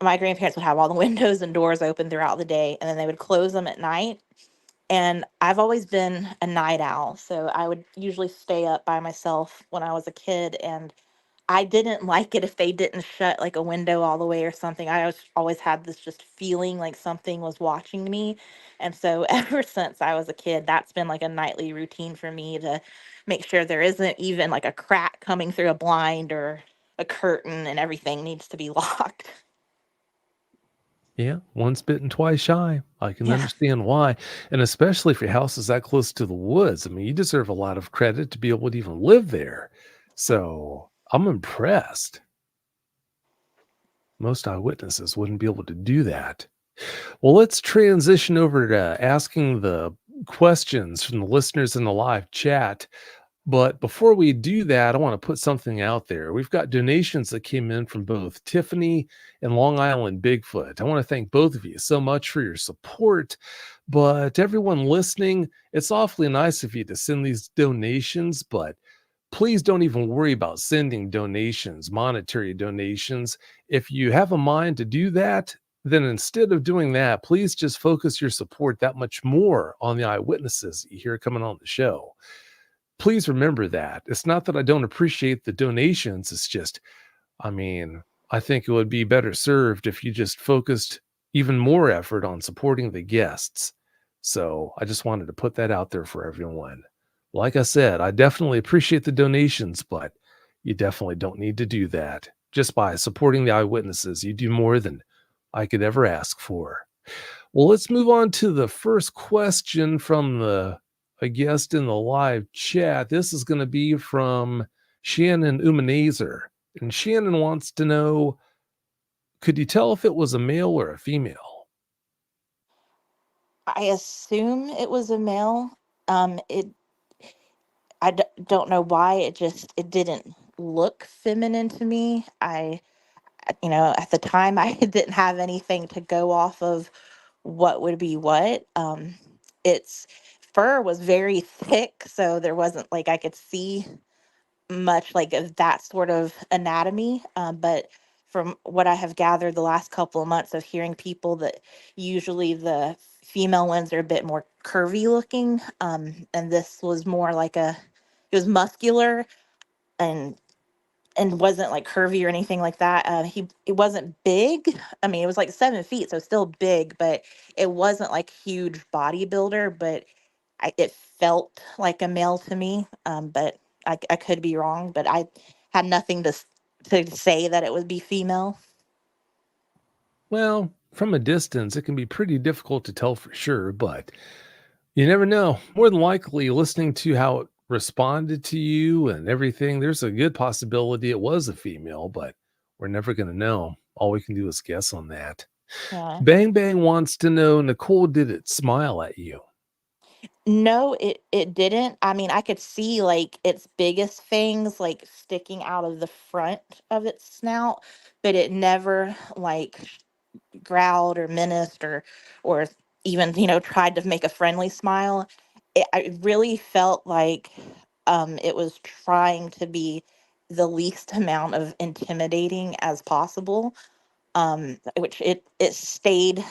grandparents would have all the windows and doors open throughout the day, and then they would close them at night. And I've always been a night owl, so I would usually stay up by myself when I was a kid, and I didn't like it if they didn't shut like a window all the way or something. Always had this just feeling like something was watching me. And so ever since I was a kid, that's been like a nightly routine for me to make sure there isn't even like a crack coming through a blind or a curtain, and everything needs to be locked. Yeah, once bitten, twice shy. I can Yeah. understand why. And especially if your house is that close to the woods. I mean, you deserve a lot of credit to be able to even live there. So I'm impressed. Most eyewitnesses wouldn't be able to do that. Well, let's transition over to asking the questions from the listeners in the live chat. But before we do that, I want to put something out there. We've got donations that came in from both Tiffany and Long Island Bigfoot. I want to thank both of you so much for your support. But everyone listening, it's awfully nice of you to send these donations, but please don't even worry about sending donations, monetary donations. If you have a mind to do that, then instead of doing that, please just focus your support that much more on the eyewitnesses you hear coming on the show. Please remember that. It's not that I don't appreciate the donations. It's just, I mean, I think it would be better served if you just focused even more effort on supporting the guests. So I just wanted to put that out there for everyone. Like I said, I definitely appreciate the donations, but you definitely don't need to do that. Just by supporting the eyewitnesses, you do more than I could ever ask for. Well, let's move on to the first question from a guest in the live chat. This is going to be from Shannon Umanazer. And Shannon wants to know, could you tell if it was a male or a female? I assume it was a male. It don't know why it didn't look feminine to me. At the time I didn't have anything to go off of what would be what. its fur was very thick, so there wasn't like I could see much like of that sort of anatomy. But from what I have gathered the last couple of months of hearing people, that usually the female ones are a bit more curvy looking, and this was more like it was muscular and wasn't like curvy or anything like that. It wasn't big. I mean, it was like 7 feet, so still big, but it wasn't like huge bodybuilder. But it felt like a male to me. But I could be wrong. But I had nothing to say that it would be female. Well, from a distance, it can be pretty difficult to tell for sure, but you never know. More than likely, listening to how it responded to you and everything, there's a good possibility it was a female, but we're never going to know. All we can do is guess on that. Yeah. Bang Bang wants to know, Nicole, did it smile at you? No, it didn't. I mean, I could see like its biggest fangs like sticking out of the front of its snout, but it never like growled or menaced or even tried to make a friendly smile. I really felt like it was trying to be the least amount of intimidating as possible. Which it stayed,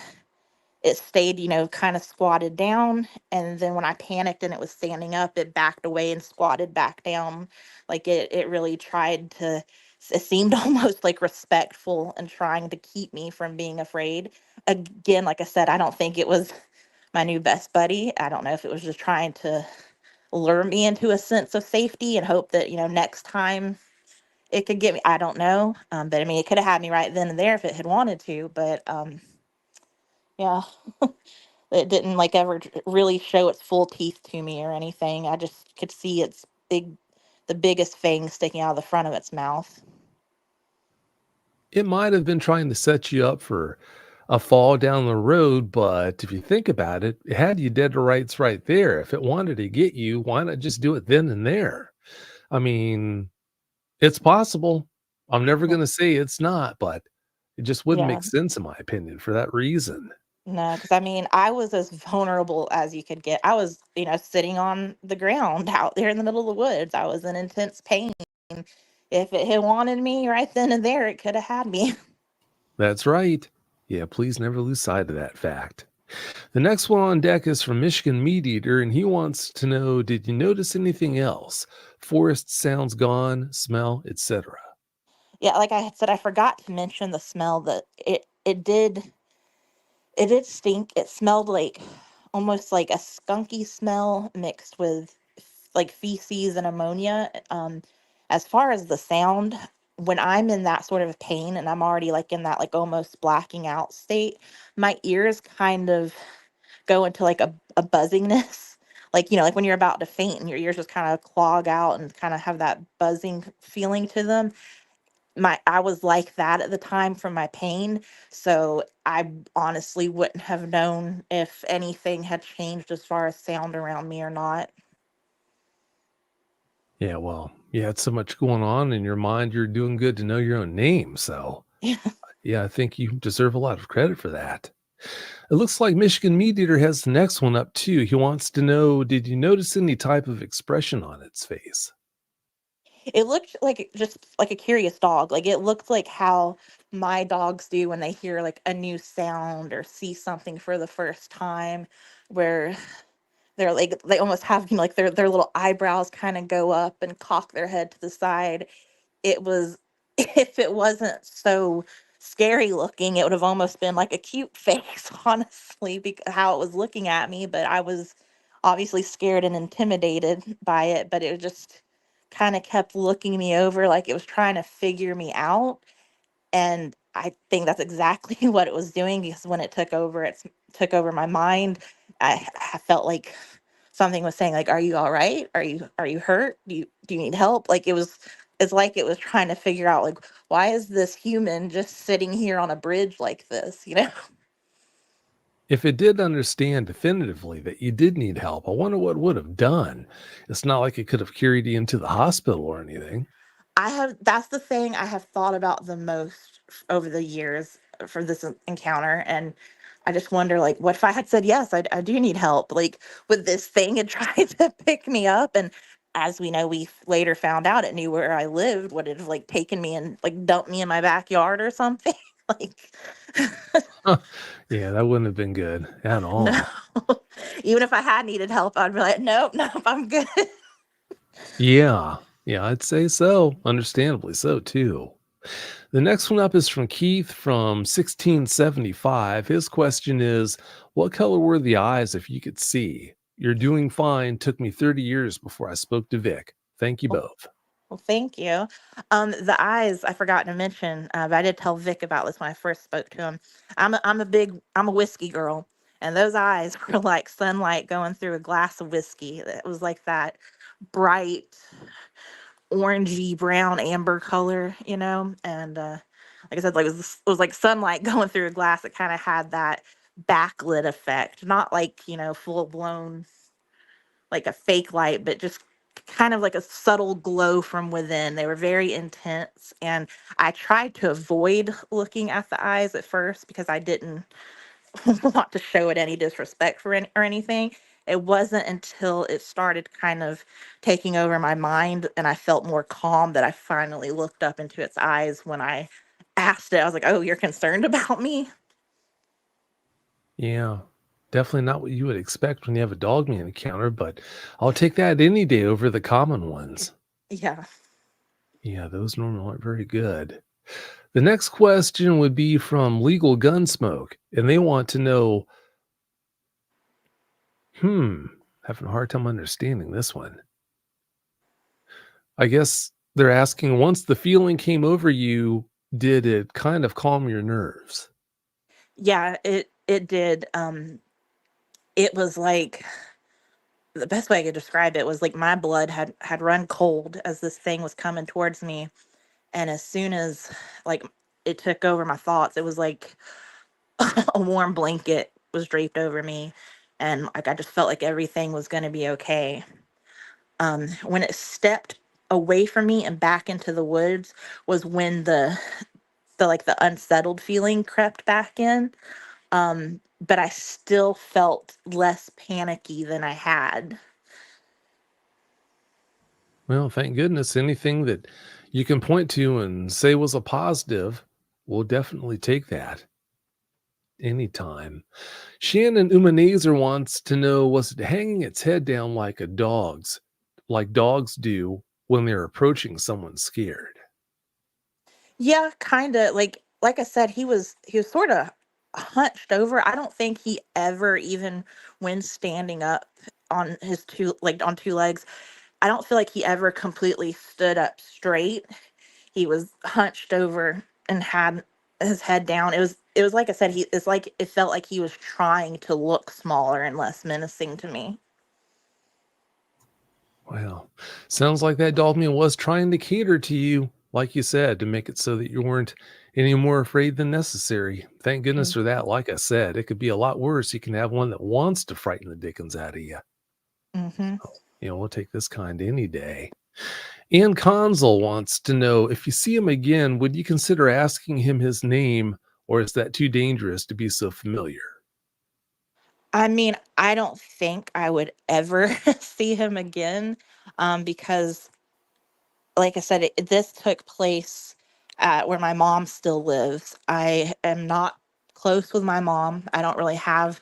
kind of squatted down. And then when I panicked and it was standing up, it backed away and squatted back down. Like it really tried to, it seemed almost like respectful and trying to keep me from being afraid. Again, like I said, I don't think it was my new best buddy. I don't know if it was just trying to lure me into a sense of safety and hope that, next time it could get me. I don't know. But I mean, it could have had me right then and there if it had wanted to. But yeah. It didn't like ever really show its full teeth to me or anything. I just could see the biggest fang sticking out of the front of its mouth. It might have been trying to set you up for a fall down the road, but if you think about it, it had you dead to rights right there. If it wanted to get you, why not just do it then and there? I mean, it's possible. I'm never Yeah, going to say it's not, but it just wouldn't yeah, make sense in my opinion for that reason. no, because I mean, I was as vulnerable as you could get. I was, sitting on the ground out there in the middle of the woods. I was in intense pain. If it had wanted me right then and there, it could have had me. That's right. Yeah, please never lose sight of that fact. The next one on deck is from Michigan Meat Eater, and he wants to know, did you notice anything else? Forest sounds gone, smell, etc. Yeah, like I had said, I forgot to mention the smell that it did stink. It smelled like almost like a skunky smell mixed with like feces and ammonia. As far as the sound, when I'm in that sort of pain and I'm already like in that like almost blacking out state, my ears kind of go into like a buzzingness. Like, like when you're about to faint and your ears just kind of clog out and kind of have that buzzing feeling to them. I was like that at the time from my pain, so I honestly wouldn't have known if anything had changed as far as sound around me or not. Yeah, well, you had so much going on in your mind, you're doing good to know your own name. So, yeah, I think you deserve a lot of credit for that. It looks like Michigan Meat Eater has the next one up too. He wants to know, did you notice any type of expression on its face? It looked like just like a curious dog. Like it looked like how my dogs do when they hear like a new sound or see something for the first time, where they're like they almost have like their little eyebrows kind of go up and cock their head to the side. It was if it wasn't so scary looking, it would have almost been like a cute face, honestly, because how it was looking at me. But I was obviously scared and intimidated by it, but it just kind of kept looking me over like it was trying to figure me out. And I think that's exactly what it was doing, because when it took over my mind, I felt like something was saying like, "Are you all right? Are you hurt? Do you need help?" Like it's like it was trying to figure out like, why is this human just sitting here on a bridge like this, you know? If it did understand definitively that you did need help, I wonder what it would have done. It's not like it could have carried you into the hospital or anything. That's the thing I have thought about the most over the years for this encounter. And I just wonder, like, what if I had said, yes, I do need help? Like, would this thing had tried to pick me up? And as we know, later found out it knew where I lived. Would it have, like, taken me and, like, dumped me in my backyard or something? Like, Yeah, that wouldn't have been good at no. all. Even if I had needed help, I'd be like, nope, nope, I'm good. Yeah. Yeah, I'd say so. Understandably so, too. The next one up is from Keith from 1675. His question is, what color were the eyes if you could see? You're doing fine. Took me 30 years before I spoke to Vic. Thank you both. Well, thank you. The eyes I forgot to mention, but I did tell Vic about this when I first spoke to him. I'm a whiskey girl, and those eyes were like sunlight going through a glass of whiskey. It was like that bright, orangey, brown, amber color, And like I said, like it was like sunlight going through a glass. It kind of had that backlit effect, not like full blown like a fake light, but just kind of like a subtle glow from within. They were very intense. And I tried to avoid looking at the eyes at first because I didn't want to show it any disrespect or anything. It wasn't until it started kind of taking over my mind and I felt more calm that I finally looked up into its eyes when I asked it. I was like, "Oh, you're concerned about me?" Yeah, definitely not what you would expect when you have a dogman encounter, but I'll take that any day over the common ones. Yeah. Yeah, those normally aren't very good. The next question would be from Legal Gunsmoke, and they want to know, hmm, having a hard time understanding this one. I guess they're asking, once the feeling came over you, did it kind of calm your nerves? Yeah, it did. It was like the best way I could describe it was like my blood had run cold as this thing was coming towards me, and as soon as like it took over my thoughts, it was like a warm blanket was draped over me, and like I just felt like everything was going to be okay. When it stepped away from me and back into the woods was when the like the unsettled feeling crept back in. But I still felt less panicky than I had. Well, thank goodness. Anything that you can point to and say was a positive, we'll definitely take that anytime. Shannon Umanazer wants to know, was it hanging its head down like dogs do when they're approaching someone scared? Yeah, kind of like I said, he was sort of hunched over. I don't think he ever even when standing up on his on two legs, I don't feel like he ever completely stood up straight. He was hunched over and had his head down. It was like I said, it's like it felt like he was trying to look smaller and less menacing to me. Well, sounds like that dogman was trying to cater to you, like you said, to make it so that you weren't any more afraid than necessary. Thank goodness for that. Like I said, it could be a lot worse. You can have one that wants to frighten the dickens out of you. Mm-hmm. We'll take this kind any day. Ann Consul wants to know, if you see him again, would you consider asking him his name, or is that too dangerous to be so familiar? I mean, I don't think I would ever see him again, because like I said, this took place where my mom still lives. I am not close with my mom. I don't really have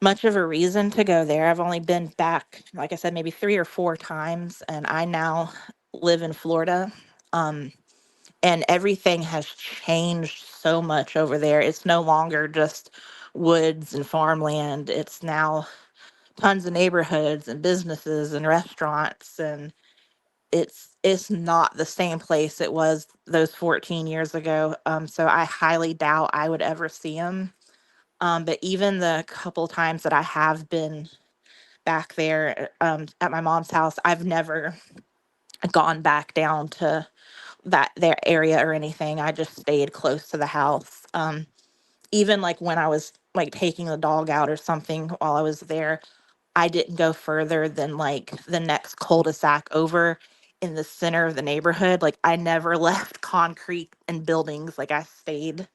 much of a reason to go there. I've only been back, like I said, maybe 3 or 4 times, and I now live in Florida. Um, and everything has changed so much over there. It's no longer just woods and farmland. It's now tons of neighborhoods and businesses and restaurants, and it's not the same place it was those 14 years ago. So I highly doubt I would ever see him. But even the couple times that I have been back there at my mom's house, I've never gone back down to that their area or anything. I just stayed close to the house. Even like when I was like taking the dog out or something while I was there, I didn't go further than like the next cul-de-sac over in the center of the neighborhood. Like I never left concrete and buildings. Like I stayed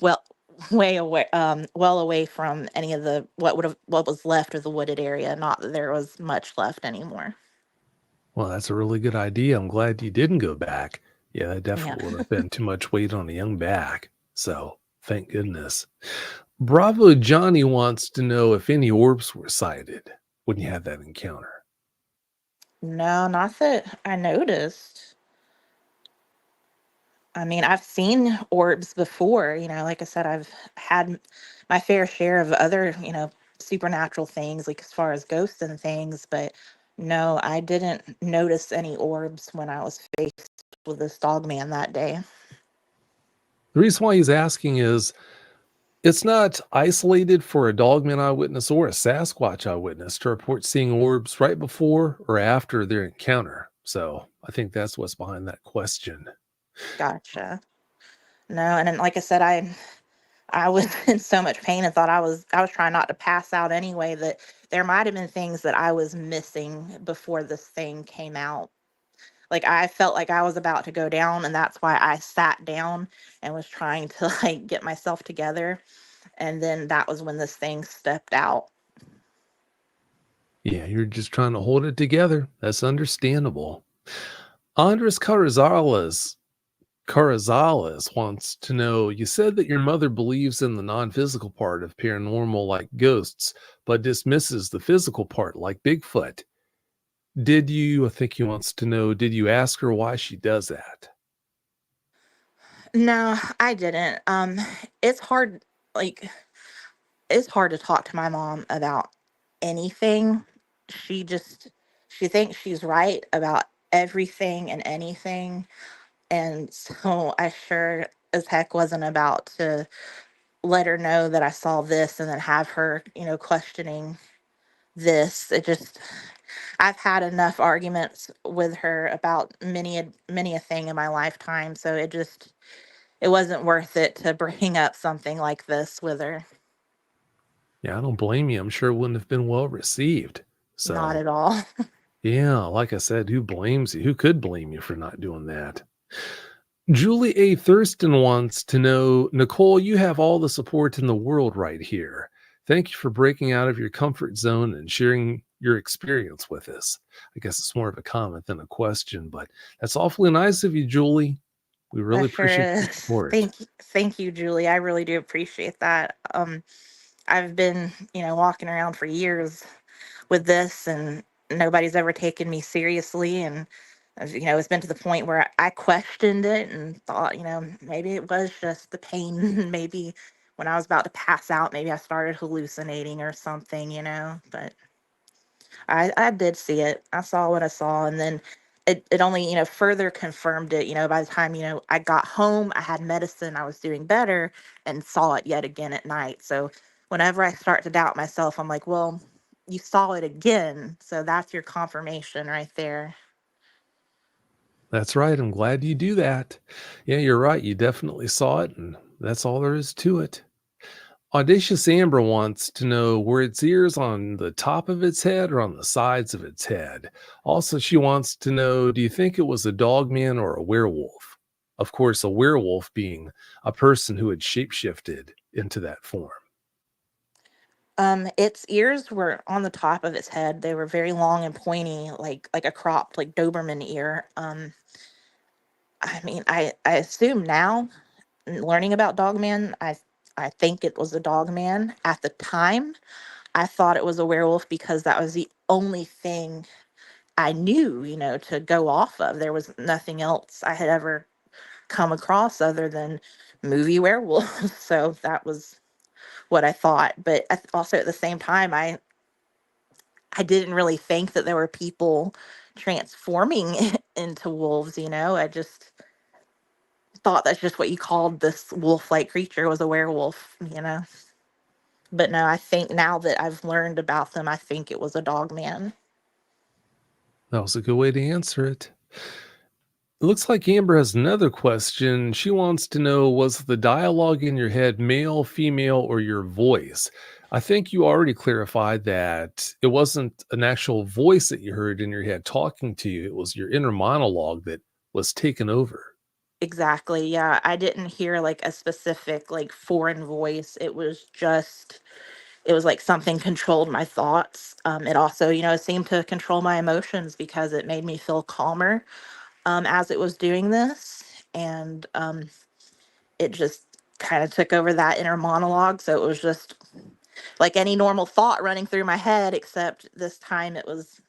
well way away, well away from any of the what was left of the wooded area. Not that there was much left anymore. Well, that's a really good idea. I'm glad you didn't go back. Yeah, that Yeah. definitely would have been too much weight on a young back. So, thank goodness. Bravo Johnny wants to know if any orbs were sighted when you had that encounter. No, not that I noticed. I mean, I've seen orbs before, like I said, I've had my fair share of other, supernatural things, like as far as ghosts and things, but no, I didn't notice any orbs when I was faced with this dog man that day. The reason why he's asking is it's not isolated for a Dogman eyewitness or a Sasquatch eyewitness to report seeing orbs right before or after their encounter. So I think that's what's behind that question. Gotcha. No, and then like I said, I was in so much pain and thought I was trying not to pass out anyway, that there might have been things that I was missing before this thing came out. Like I felt like I was about to go down, and that's why I sat down and was trying to like get myself together. And then that was when this thing stepped out. Yeah, you're just trying to hold it together. That's understandable. Andres Carrizales wants to know, you said that your mother believes in the non-physical part of paranormal like ghosts, but dismisses the physical part like Bigfoot. I think he wants to know, did you ask her why she does that? No, I didn't. It's hard like it's hard to talk to my mom about anything. She just she thinks she's right about everything and anything. And so I sure as heck wasn't about to let her know that I saw this and then have her, questioning this. I've had enough arguments with her about many a thing in my lifetime, so it wasn't worth it to bring up something like this with her. Yeah, I don't blame you. I'm sure it wouldn't have been well received. Not So, at all. yeah, like I said, who blames you? Who could blame you for not doing that? Julie A. Thurston wants to know, Nicole, you have all the support in the world right here. Thank you for breaking out of your comfort zone and sharing your experience with us. I guess it's more of a comment than a question, but that's awfully nice of you, Julie. We really That sure appreciate your is. support. Thank you, Julie. I really do appreciate that. I've been, walking around for years with this, and nobody's ever taken me seriously. And it's been to the point where I questioned it and thought, maybe it was just the pain. Maybe when I was about to pass out, maybe I started hallucinating or something, but I did see it. I saw what I saw, and then it only, further confirmed it. By the time, I got home, I had medicine, I was doing better, and saw it yet again at night. So whenever I start to doubt myself, I'm like, well, you saw it again. So that's your confirmation right there. That's right. I'm glad you do that. Yeah, you're right. You definitely saw it, and that's all there is to it. Audacious Amber wants to know, were its ears on the top of its head or on the sides of its head? Also, she wants to know, do you think it was a dogman or a werewolf? Of course, a werewolf being a person who had shapeshifted into that form. Its ears were on the top of its head. They were very long and pointy, like a cropped, like Doberman ear. I mean, I assume now, learning about Dogman, I think it was a Dogman. At the time, I thought it was a werewolf because that was the only thing I knew, to go off of. There was nothing else I had ever come across other than movie werewolves. So that was what I thought. But also at the same time, I didn't really think that there were people transforming into wolves. I just thought that's just what you called this wolf-like creature, was a werewolf. But no, I think now that I've learned about them, I think it was a dog man. That was a good way to answer it. It looks like Amber has another question. She wants to know, was the dialogue in your head male, female, or your voice? I think you already clarified that it wasn't an actual voice that you heard in your head talking to you. It was your inner monologue that was taken over. Exactly. Yeah. I didn't hear like a specific like foreign voice. It was like something controlled my thoughts. It also, seemed to control my emotions because it made me feel calmer as it was doing this. And it just kind of took over that inner monologue. So it was just like any normal thought running through my head, except this time it was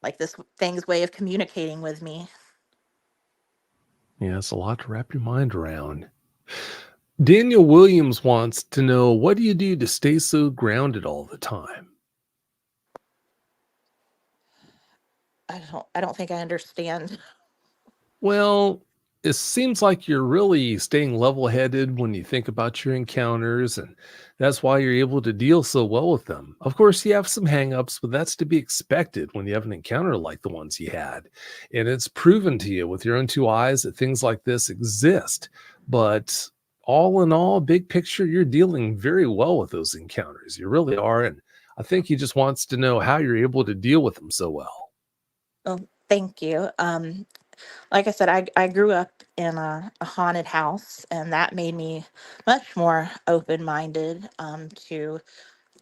like this thing's way of communicating with me. Yeah, it's a lot to wrap your mind around. Daniel Williams wants to know, what do you do to stay so grounded all the time? I don't think I understand. Well, it seems like you're really staying level headed when you think about your encounters, and that's why you're able to deal so well with them. Of course, you have some hangups, but that's to be expected when you have an encounter like the ones you had. And it's proven to you with your own two eyes that things like this exist. But all in all, big picture, you're dealing very well with those encounters. You really are. And I think he just wants to know how you're able to deal with them so well. Well, thank you. Like I said, I grew up in a haunted house, and that made me much more open minded to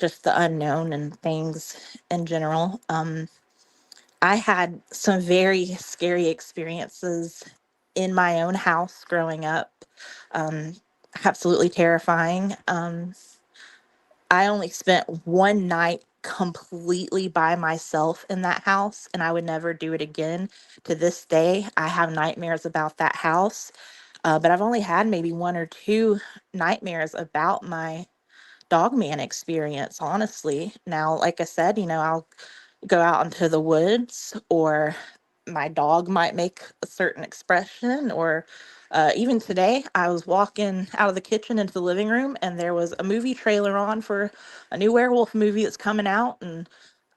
just the unknown and things in general. I had some very scary experiences in my own house growing up. Um, Absolutely terrifying. I only spent one night completely by myself in that house, and I would never do it again. To this day, I have nightmares about that house, but I've only had maybe one or two nightmares about my Dogman experience, honestly. Now, like I said, I'll go out into the woods, or my dog might make a certain expression, or even today, I was walking out of the kitchen into the living room, and there was a movie trailer on for a new werewolf movie that's coming out, and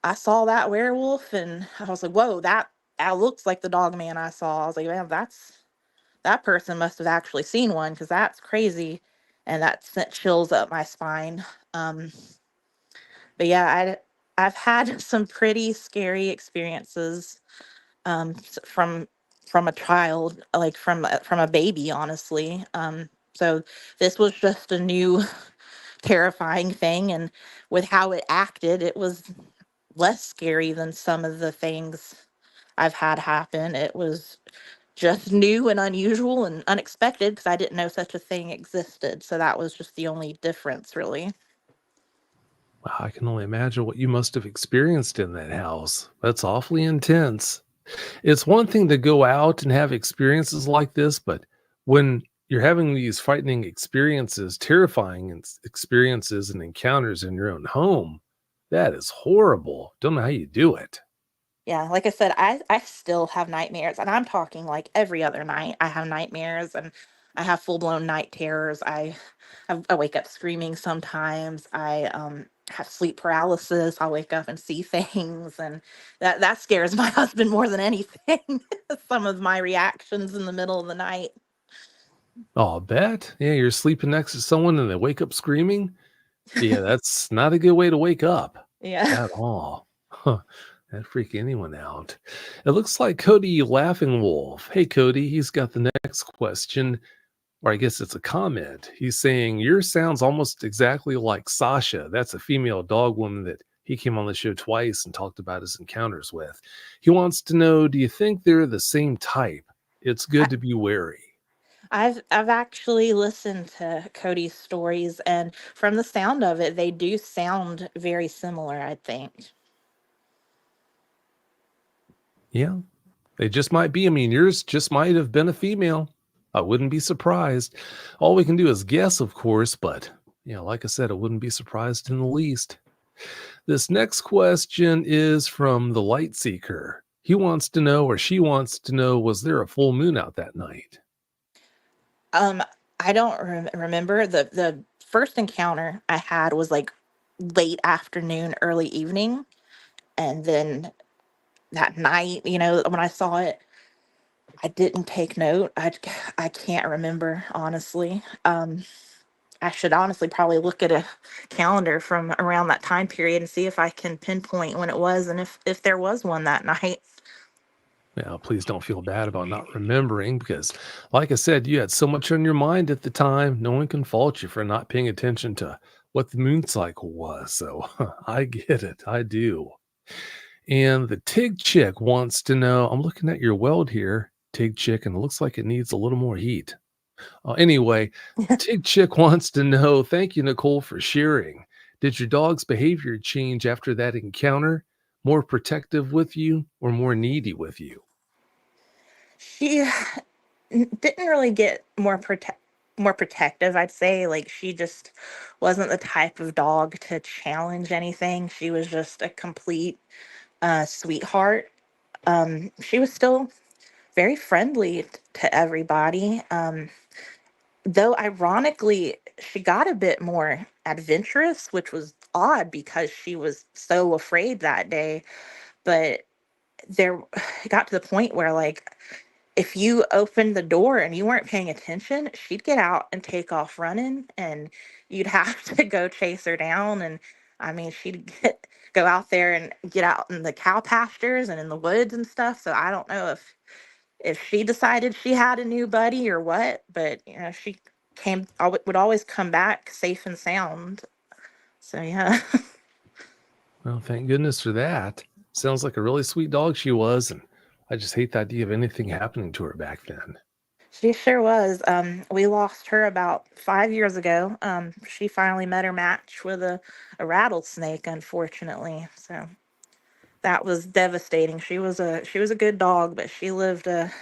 I saw that werewolf, and I was like, "Whoa, that looks like the dog man I saw." I was like, "Man, that person must have actually seen one, because that's crazy," and that sent chills up my spine. Um, but yeah, I've had some pretty scary experiences from a child, like from a baby, honestly. So this was just a new terrifying thing, and with how it acted, it was less scary than some of the things I've had happen. It was just new and unusual and unexpected because I didn't know such a thing existed. So that was just the only difference, really. Wow, I can only imagine what you must have experienced in that house. That's awfully intense. It's one thing to go out and have experiences like this, but when you're having these frightening experiences, terrifying experiences and encounters in your own home, that is horrible. Don't know how you do it. Yeah, like I said, I still have nightmares, and I'm talking like every other night. I have nightmares, and I have full blown night terrors. I wake up screaming sometimes. I have sleep paralysis. I wake up and see things, and that scares my husband more than anything. Some of my reactions in the middle of the night. Oh, I bet. Yeah, you're sleeping next to someone and they wake up screaming. Yeah, that's not a good way to wake up Yeah. at all. Huh. That'd freak anyone out. It looks like Cody Laughing Wolf. Hey, Cody, he's got the next question, or I guess it's a comment. He's saying, "Yours sounds almost exactly like Sasha." That's a female dog woman that he came on the show twice and talked about his encounters with. He wants to know, do you think they're the same type? It's good to be wary. I've actually listened to Cody's stories, and from the sound of it, they do sound very similar, I think. Yeah, they just might be. I mean, yours just might have been a female. I wouldn't be surprised. All we can do is guess, of course, but like I said, I wouldn't be surprised in the least. This next question is from the Light Seeker. He wants to know, or she wants to know, was there a full moon out that night? Um, I don't remember. The first encounter I had was like late afternoon, early evening, and then that night, when I saw it, I didn't take note. I can't remember, honestly. I should honestly probably look at a calendar from around that time period and see if I can pinpoint when it was, and if there was one that night. Now, please don't feel bad about not remembering because, like I said, you had so much on your mind at the time. No one can fault you for not paying attention to what the moon cycle was. So I get it. I do. And the Tig Chick wants to know, I'm looking at your weld here, Tig Chick, and it looks like it needs a little more heat. Anyway, Tig Chick wants to know, thank you, Nicole, for sharing. Did your dog's behavior change after that encounter? More protective with you or more needy with you? She didn't really get more protective, I'd say. Like, she just wasn't the type of dog to challenge anything. She was just a complete sweetheart. She was still very friendly to everybody. Though ironically, she got a bit more adventurous, which was odd because she was so afraid that day. But there it got to the point where, like, if you opened the door and you weren't paying attention, she'd get out and take off running, and you'd have to go chase her down. And I mean, go out there and get out in the cow pastures and in the woods and stuff. So I don't know if she decided she had a new buddy or what, but she would always come back safe and sound. So yeah. Well, thank goodness for that. Sounds like a really sweet dog she was, and I just hate the idea of anything happening to her back then. She sure was. We lost her about 5 years ago. She finally met her match with a rattlesnake, unfortunately. So that was devastating. She was a good dog, but she lived a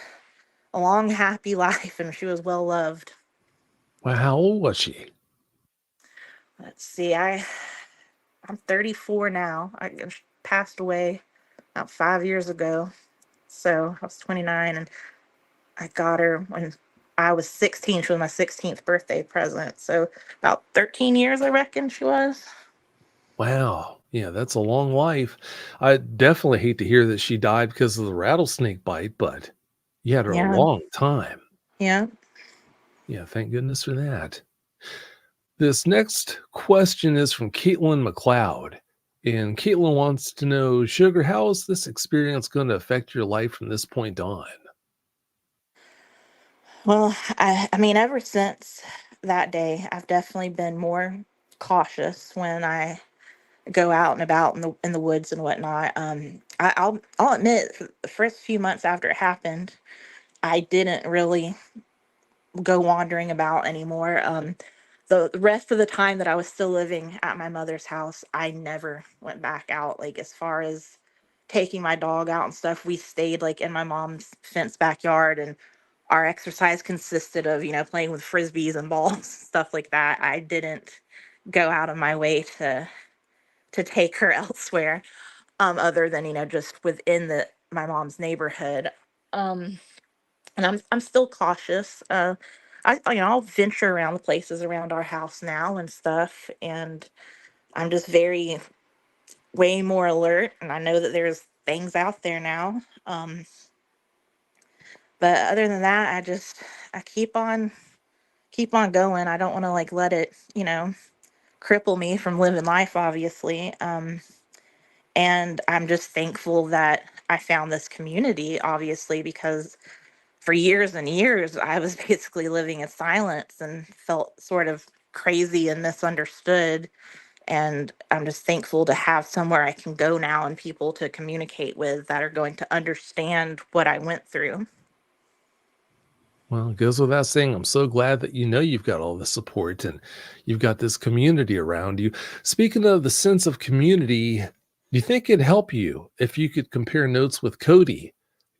long, happy life, and she was well loved. Well, how old was she? Let's see, I'm 34 now. She passed away about 5 years ago. So I was 29, and I got her when I was 16. She was my 16th birthday present. So about 13 years, I reckon she was. Wow. Yeah, that's a long life. I definitely hate to hear that she died because of the rattlesnake bite, but you had her a Yeah. long time. Yeah. Yeah, thank goodness for that. This next question is from Caitlin McLeod. And Caitlin wants to know, Sugar, how is this experience going to affect your life from this point on? Well, I mean, ever since that day, I've definitely been more cautious when I go out and about in the woods and whatnot. I'll admit, for the first few months after it happened, I didn't really go wandering about anymore. The rest of the time that I was still living at my mother's house, I never went back out. Like, as far as taking my dog out and stuff, we stayed like in my mom's fenced backyard, and our exercise consisted of playing with frisbees and balls, stuff like that. I didn't go out of my way to take her elsewhere, other than just within the my mom's neighborhood. Um, and I'm still cautious. I'll venture around the places around our house now and stuff, and I'm just very way more alert, and I know that there's things out there now. But other than that, I keep on going. I don't want to, like, let it cripple me from living life, obviously. And I'm just thankful that I found this community, obviously, because for years and years, I was basically living in silence and felt sort of crazy and misunderstood. And I'm just thankful to have somewhere I can go now and people to communicate with that are going to understand what I went through. Well, it goes without saying, I'm so glad that you've got all the support and you've got this community around you. Speaking of the sense of community, do you think it'd help you if you could compare notes with Cody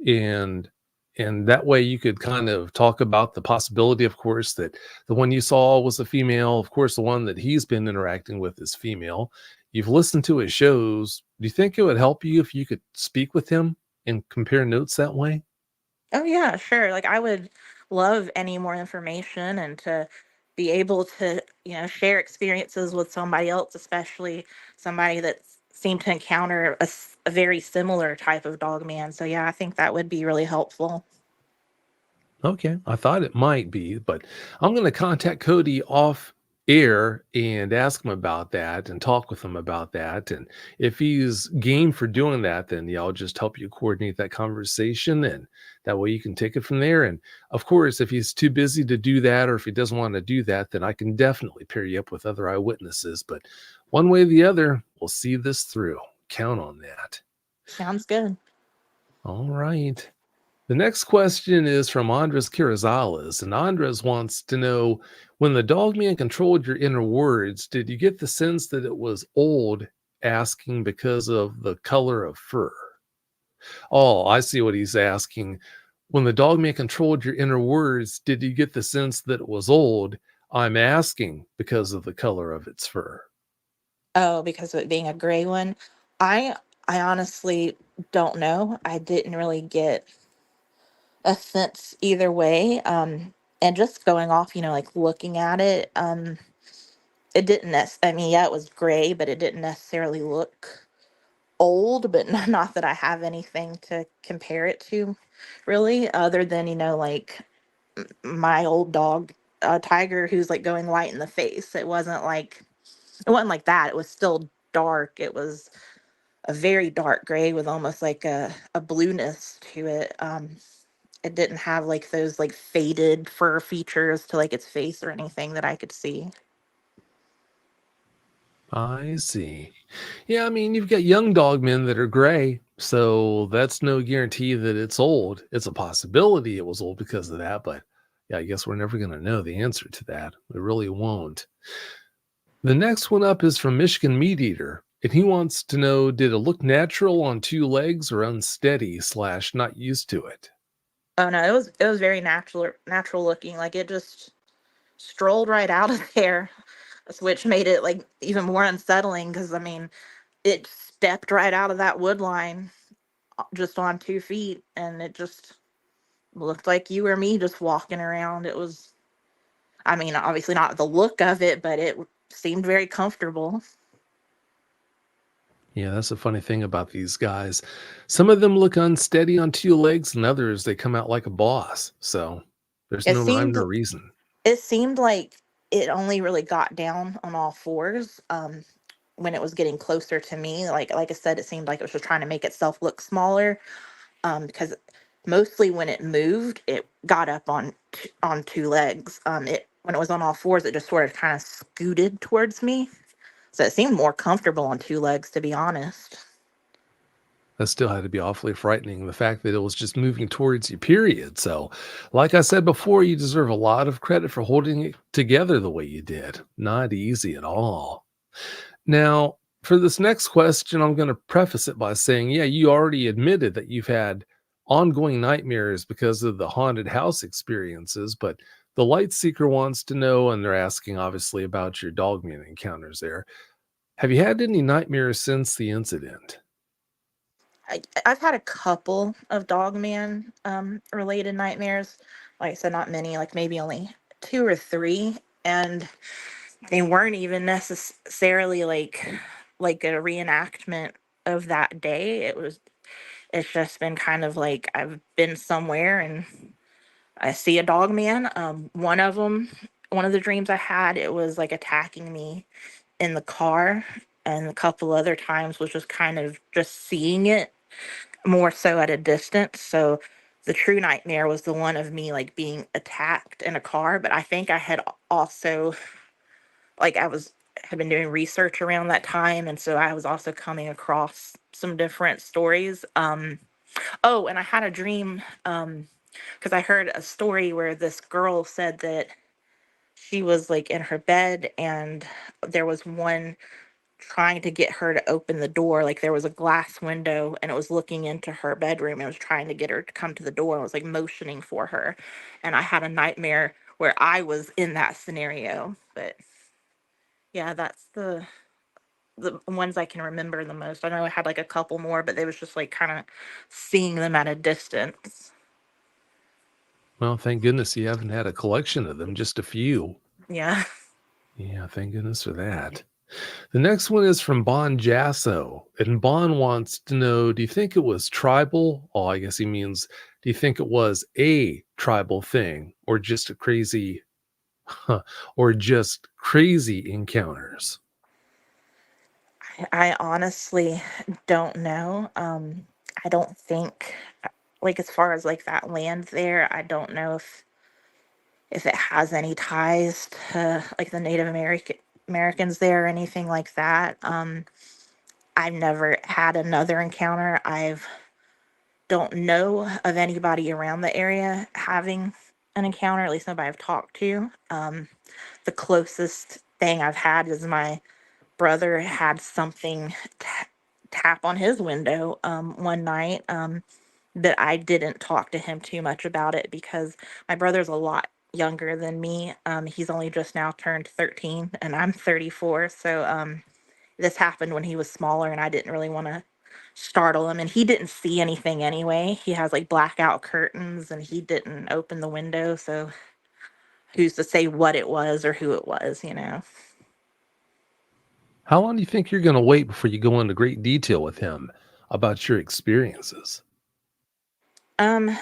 and that way you could kind of talk about the possibility, of course, that the one you saw was a female. Of course, the one that he's been interacting with is female. You've listened to his shows. Do you think it would help you if you could speak with him and compare notes that way? Oh yeah, sure. Like, I would love any more information and to be able to, share experiences with somebody else, especially somebody that seemed to encounter a very similar type of dog man. So yeah, I think that would be really helpful. Okay, I thought it might be, but I'm going to contact Cody off air and ask him about that and talk with him about that. And if he's game for doing that, then yeah, I'll just help you coordinate that conversation. And that way you can take it from there. And of course, if he's too busy to do that, or if he doesn't want to do that, then I can definitely pair you up with other eyewitnesses. But one way or the other, we'll see this through. Count on that. Sounds good. All right. The next question is from Andres Carrizales, and Andres wants to know, when the dogman controlled your inner words, did you get the sense that it was old, asking because of the color of fur? Oh, I see what he's asking. When the dogman controlled your inner words, did you get the sense that it was old? I'm asking because of the color of its fur. Oh, because of it being a gray one. I I honestly don't know. I didn't really get a sense either way. And just going off, like looking at it, it didn't I mean, yeah, it was gray, but it didn't necessarily look old, but not that I have anything to compare it to really, other than, like my old dog, Tiger, who's like going white in the face. It wasn't like that. It was still dark. It was a very dark gray with almost like a blueness to it. It didn't have like those like faded fur features to like its face or anything that I could see. I see. Yeah, I mean, you've got young dogmen that are gray, so that's no guarantee that it's old. It's a possibility it was old because of that, but yeah, I guess we're never going to know the answer to that. We really won't. The next one up is from Michigan Meat Eater, and he wants to know, did it look natural on two legs or unsteady slash not used to it? Oh no, it was very natural looking. Like it just strolled right out of there, which made it like even more unsettling because I mean it stepped right out of that wood line just on 2 feet, and it just looked like you or me just walking around. It was, I mean, obviously not the look of it, but it seemed very comfortable. Yeah, that's the funny thing about these guys. Some of them look unsteady on two legs, and others, they come out like a boss. So there's It no rhyme seemed nor reason. it seemed like it only really got down on all fours when it was getting closer to me. Like I said, it seemed like it was just trying to make itself look smaller. Because mostly when it moved, it got up on two legs. It when it was on all fours, it just sort of kind of scooted towards me. So it seemed more comfortable on two legs, to be honest. That still had to be awfully frightening, the fact that it was just moving towards you, period. So, like I said before, you deserve a lot of credit for holding it together the way you did. Not easy at all. Now, for this next question, I'm going to preface it by saying, yeah, you already admitted that you've had ongoing nightmares because of the haunted house experiences, but the light seeker wants to know, and they're asking obviously about your dogman encounters there. Have you had any nightmares since the incident? I've had a couple of Dogman related nightmares. Like I said, not many, like maybe only two or three, and they weren't even necessarily like a reenactment of that day. It's just been kind of like I've been somewhere and I see a dog man. One of the dreams I had, it was like attacking me in the car, and a couple other times was just kind of just seeing it more so at a distance. So the true nightmare was the one of me like being attacked in a car. But I think I had also like had been doing research around that time, and so I was also coming across some different stories. Oh, and I had a dream because I heard a story where this girl said that she was like in her bed and there was one trying to get her to open the door. Like there was a glass window and it was looking into her bedroom and was trying to get her to come to the door and was like motioning for her. And I had a nightmare where I was in that scenario. But yeah, that's the ones I can remember the most. I know I had like a couple more, but they was just like kind of seeing them at a distance. Well, thank goodness you haven't had a collection of them, just a few. Yeah. Yeah, thank goodness for that. The next one is from Bon Jasso. And Bon wants to know, do you think it was tribal? Oh, I guess he means, do you think it was a tribal thing or just a crazy or just crazy encounters? I honestly don't know. I don't think, like, as far as like that land there, I don't know if it has any ties to like the Native Americans there or anything like that. I've never had another encounter. I've don't know of anybody around the area having an encounter, at least nobody I've talked to. The closest thing I've had is my brother had something tap on his window one night, that I didn't talk to him too much about it because my brother's a lot younger than me. He's only just now turned 13 and I'm 34. So this happened when he was smaller and I didn't really want to startle him, and he didn't see anything anyway. He has like blackout curtains and he didn't open the window, so who's to say what it was or who it was, you know? How long do you think you're going to wait before you go into great detail with him about your experiences? Um,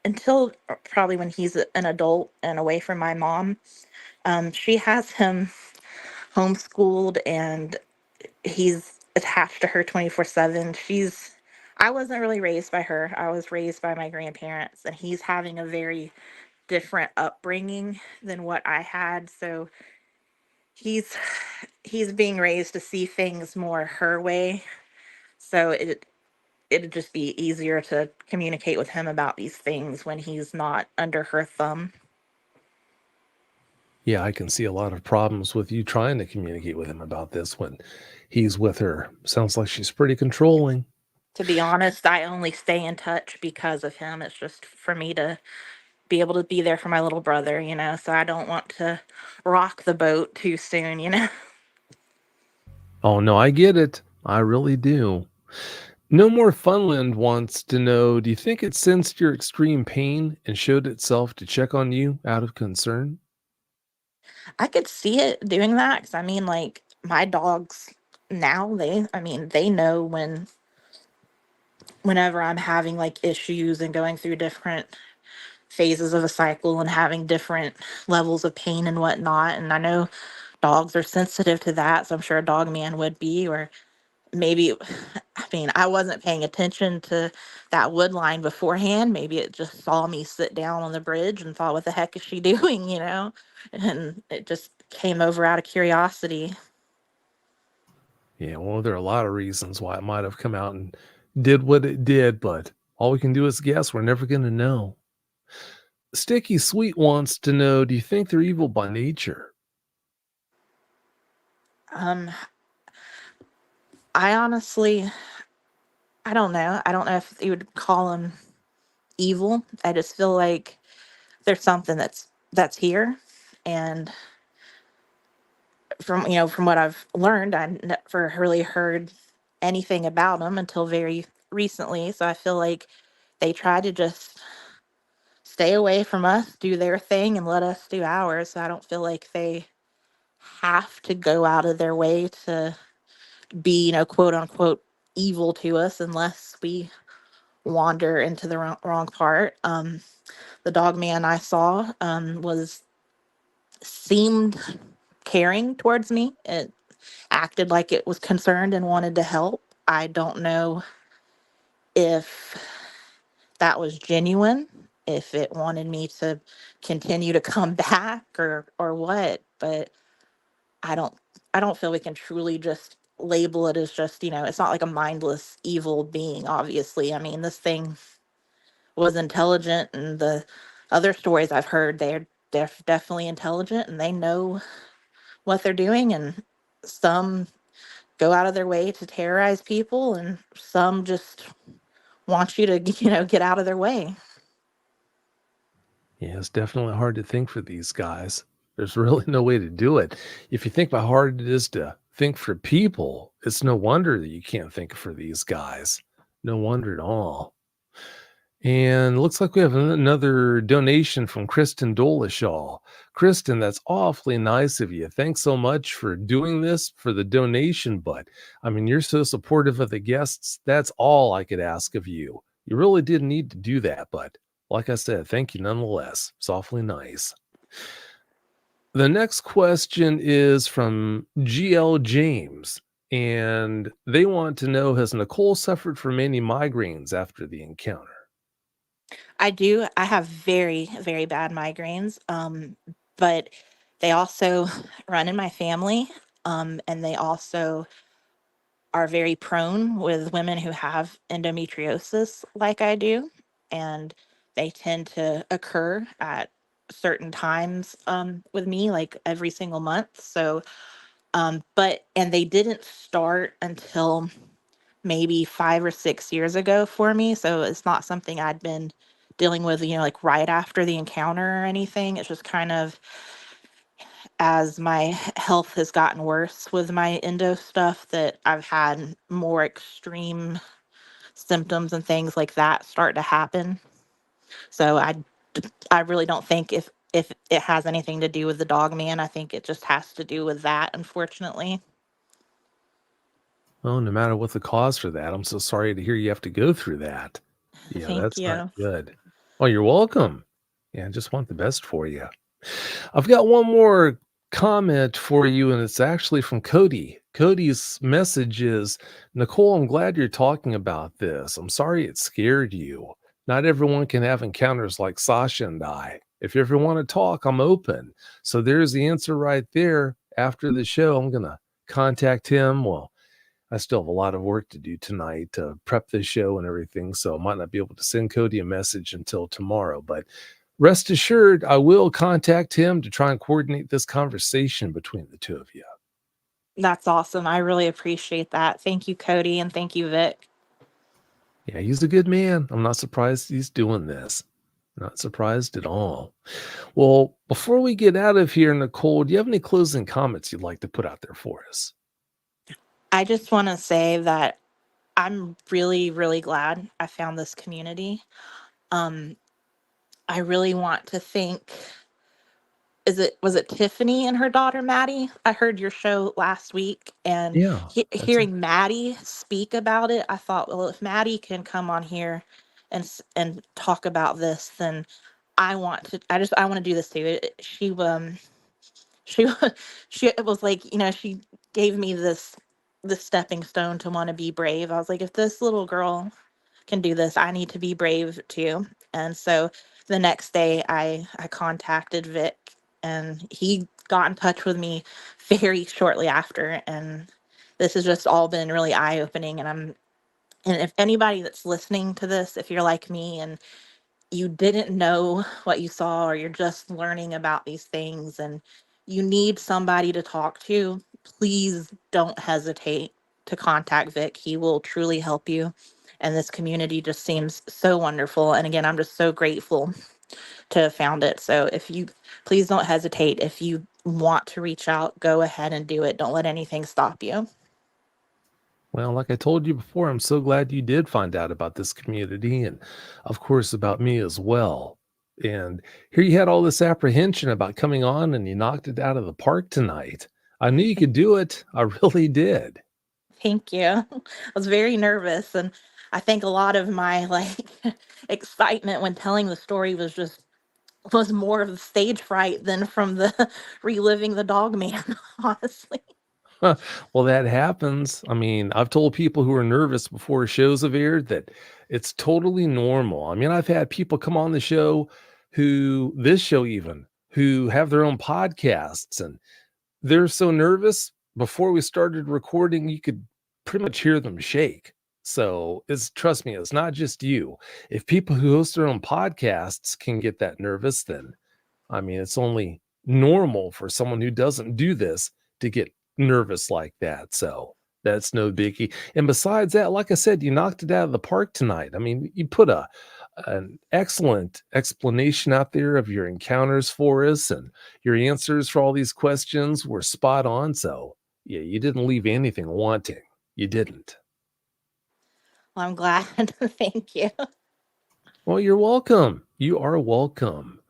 until probably when he's an adult and away from my mom. She has him homeschooled and he's attached to her 24/7. I wasn't really raised by her. I was raised by my grandparents, and he's having a very different upbringing than what I had. So he's he's being raised to see things more her way. So it'd just be easier to communicate with him about these things when he's not under her thumb. Yeah, I can see a lot of problems with you trying to communicate with him about this when he's with her. Sounds like she's pretty controlling. To be honest, I only stay in touch because of him. It's just for me to be able to be there for my little brother, you know, so I don't want to rock the boat too soon, you know. Oh, no, I get it. I really do. No More Funland wants to know, do you think it sensed your extreme pain and showed itself to check on you out of concern? I could see it doing that cuz I mean like my dogs now I mean they know whenever I'm having like issues and going through different phases of a cycle and having different levels of pain and whatnot, and I know dogs are sensitive to that, so I'm sure a dog man would be, or maybe I mean, I wasn't paying attention to that wood line beforehand. Maybe it just saw me sit down on the bridge and thought, what the heck is she doing, you know? And it just came over out of curiosity. Yeah, well, there are a lot of reasons why it might have come out and did what it did, but all we can do is guess. We're never going to know. Sticky Sweet wants to know, do you think they're evil by nature? Um, I honestly, I don't know. I don't know if you would call them evil. I just feel like there's something that's here, and from what I've learned, I never really heard anything about them until very recently. So I feel like they try to just stay away from us, do their thing, and let us do ours. So I don't feel like they have to go out of their way to be, quote unquote, evil to us unless we wander into the wrong part. The dog man I saw was seemed caring towards me. It acted like it was concerned and wanted to help. I don't know if that was genuine, if it wanted me to continue to come back or what, but I don't I don't feel we can truly just label it as just, it's not like a mindless evil being, obviously. I mean, this thing was intelligent, and the other stories I've heard, they're definitely intelligent and they know what they're doing, and some go out of their way to terrorize people and some just want you to get out of their way. Yeah, it's definitely hard to think for these guys. There's really no way to do it. If you think about how hard it is to think for people, it's no wonder that you can't think for these guys. No wonder at all. And looks like we have another donation from Kristen Dolishaw. Kristen, that's awfully nice of you. Thanks so much for doing this for the donation. But I mean, you're so supportive of the guests. That's all I could ask of you. You really didn't need to do that. But like I said, thank you nonetheless. It's awfully nice. The next question is from GL James, and they want to know, has Nicole suffered from any migraines after the encounter? I do. I have very, very bad migraines, but they also run in my family, and they also are very prone with women who have endometriosis, like I do, and they tend to occur at certain times with me, like every single month. So, and they didn't start until maybe 5 or 6 years ago for me. So it's not something I'd been dealing with, like right after the encounter or anything. It's just kind of as my health has gotten worse with my endo stuff that I've had more extreme symptoms and things like that start to happen. So I really don't think if it has anything to do with the dog man. I think it just has to do with that, unfortunately. Well, no matter what the cause for that, I'm so sorry to hear you have to go through that. Yeah, Thank that's not you. good. Well, you're welcome. Yeah, I just want the best for you. I've got one more comment for you, and it's actually from Cody. Cody's message is, Nicole, I'm glad you're talking about this. I'm sorry it scared you. Not everyone can have encounters like Sasha and I. If you ever want to talk, I'm open. So there's the answer right there. After the show, I'm going to contact him. Well, I still have a lot of work to do tonight to prep this show and everything, so I might not be able to send Cody a message until tomorrow. But rest assured, I will contact him to try and coordinate this conversation between the two of you. That's awesome. I really appreciate that. Thank you, Cody, and thank you, Vic. Yeah, he's a good man. I'm not surprised he's doing this. Not surprised at all. Well, before we get out of here, Nicole, do you have any closing comments you'd like to put out there for us? I just want to say that I'm really, really glad I found this community. Um, I really want to thank, was it Tiffany and her daughter Maddie? I heard your show last week, and Yeah, that's it. hearing Maddie speak about it, I thought, well, if Maddie can come on here and talk about this, then I want to do this too. She she it was like, she gave me this stepping stone to want to be brave. I was like, if this little girl can do this, I need to be brave too. And so the next day I contacted Vic, and he got in touch with me very shortly after, and this has just all been really eye-opening. And if anybody that's listening to this, if you're like me and you didn't know what you saw, or you're just learning about these things and you need somebody to talk to, please don't hesitate to contact Vic. He will truly help you. And this community just seems so wonderful. And again, I'm just so grateful to have found it. So please don't hesitate. If you want to reach out, go ahead and do it. Don't let anything stop you. Well, like I told you before, I'm so glad you did find out about this community and, of course, about me as well. And here you had all this apprehension about coming on and you knocked it out of the park tonight. I knew you could do it. I really did. Thank you. I was very nervous, and I think a lot of my excitement when telling the story was more of the stage fright than from the reliving the dog man, honestly. Well, that happens. I mean, I've told people who are nervous before shows have aired that it's totally normal. I mean, I've had people come on the show this show even, who have their own podcasts, and they're so nervous. Before we started recording, you could pretty much hear them shake. So trust me, it's not just you. If people who host their own podcasts can get that nervous, then I mean, it's only normal for someone who doesn't do this to get nervous like that. So that's no biggie. And besides that, like I said, you knocked it out of the park tonight. I mean, you put an excellent explanation out there of your encounters for us, and your answers for all these questions were spot on. So yeah, you didn't leave anything wanting. You didn't. Well, I'm glad. Thank you. Well, you're welcome. You are welcome.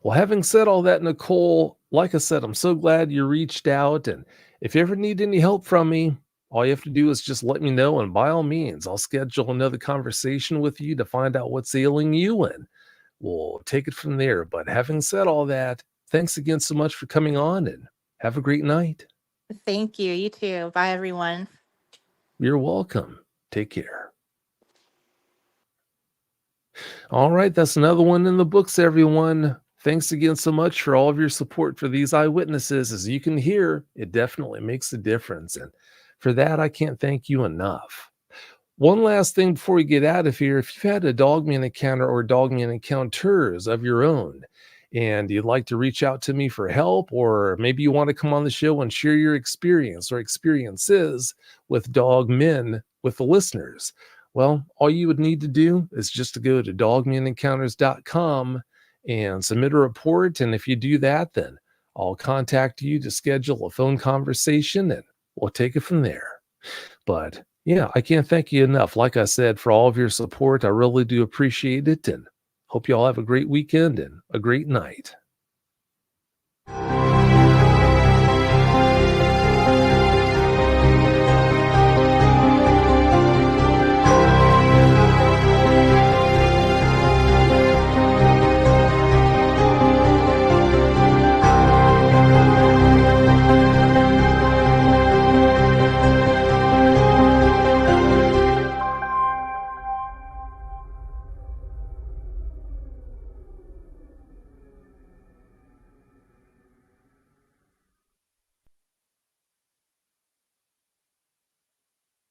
Well, having said all that, Nicole, like I said, I'm so glad you reached out. And if you ever need any help from me, all you have to do is just let me know. And by all means, I'll schedule another conversation with you to find out what's ailing you. And we'll take it from there. But having said all that, thanks again so much for coming on, and have a great night. Thank you. You too. Bye, everyone. You're welcome. Take care. All right, that's another one in the books, everyone. Thanks again so much for all of your support for these eyewitnesses. As you can hear, it definitely makes a difference. And for that, I can't thank you enough. One last thing before we get out of here. If you've had a Dogman encounter or Dogman encounters of your own, and you'd like to reach out to me for help, or maybe you want to come on the show and share your experience or experiences with Dogmen with the listeners, well, all you would need to do is just to go to dogmenencounters.com and submit a report. And if you do that, then I'll contact you to schedule a phone conversation and we'll take it from there. But yeah, I can't thank you enough, like I said, for all of your support. I really do appreciate it, and hope you all have a great weekend and a great night.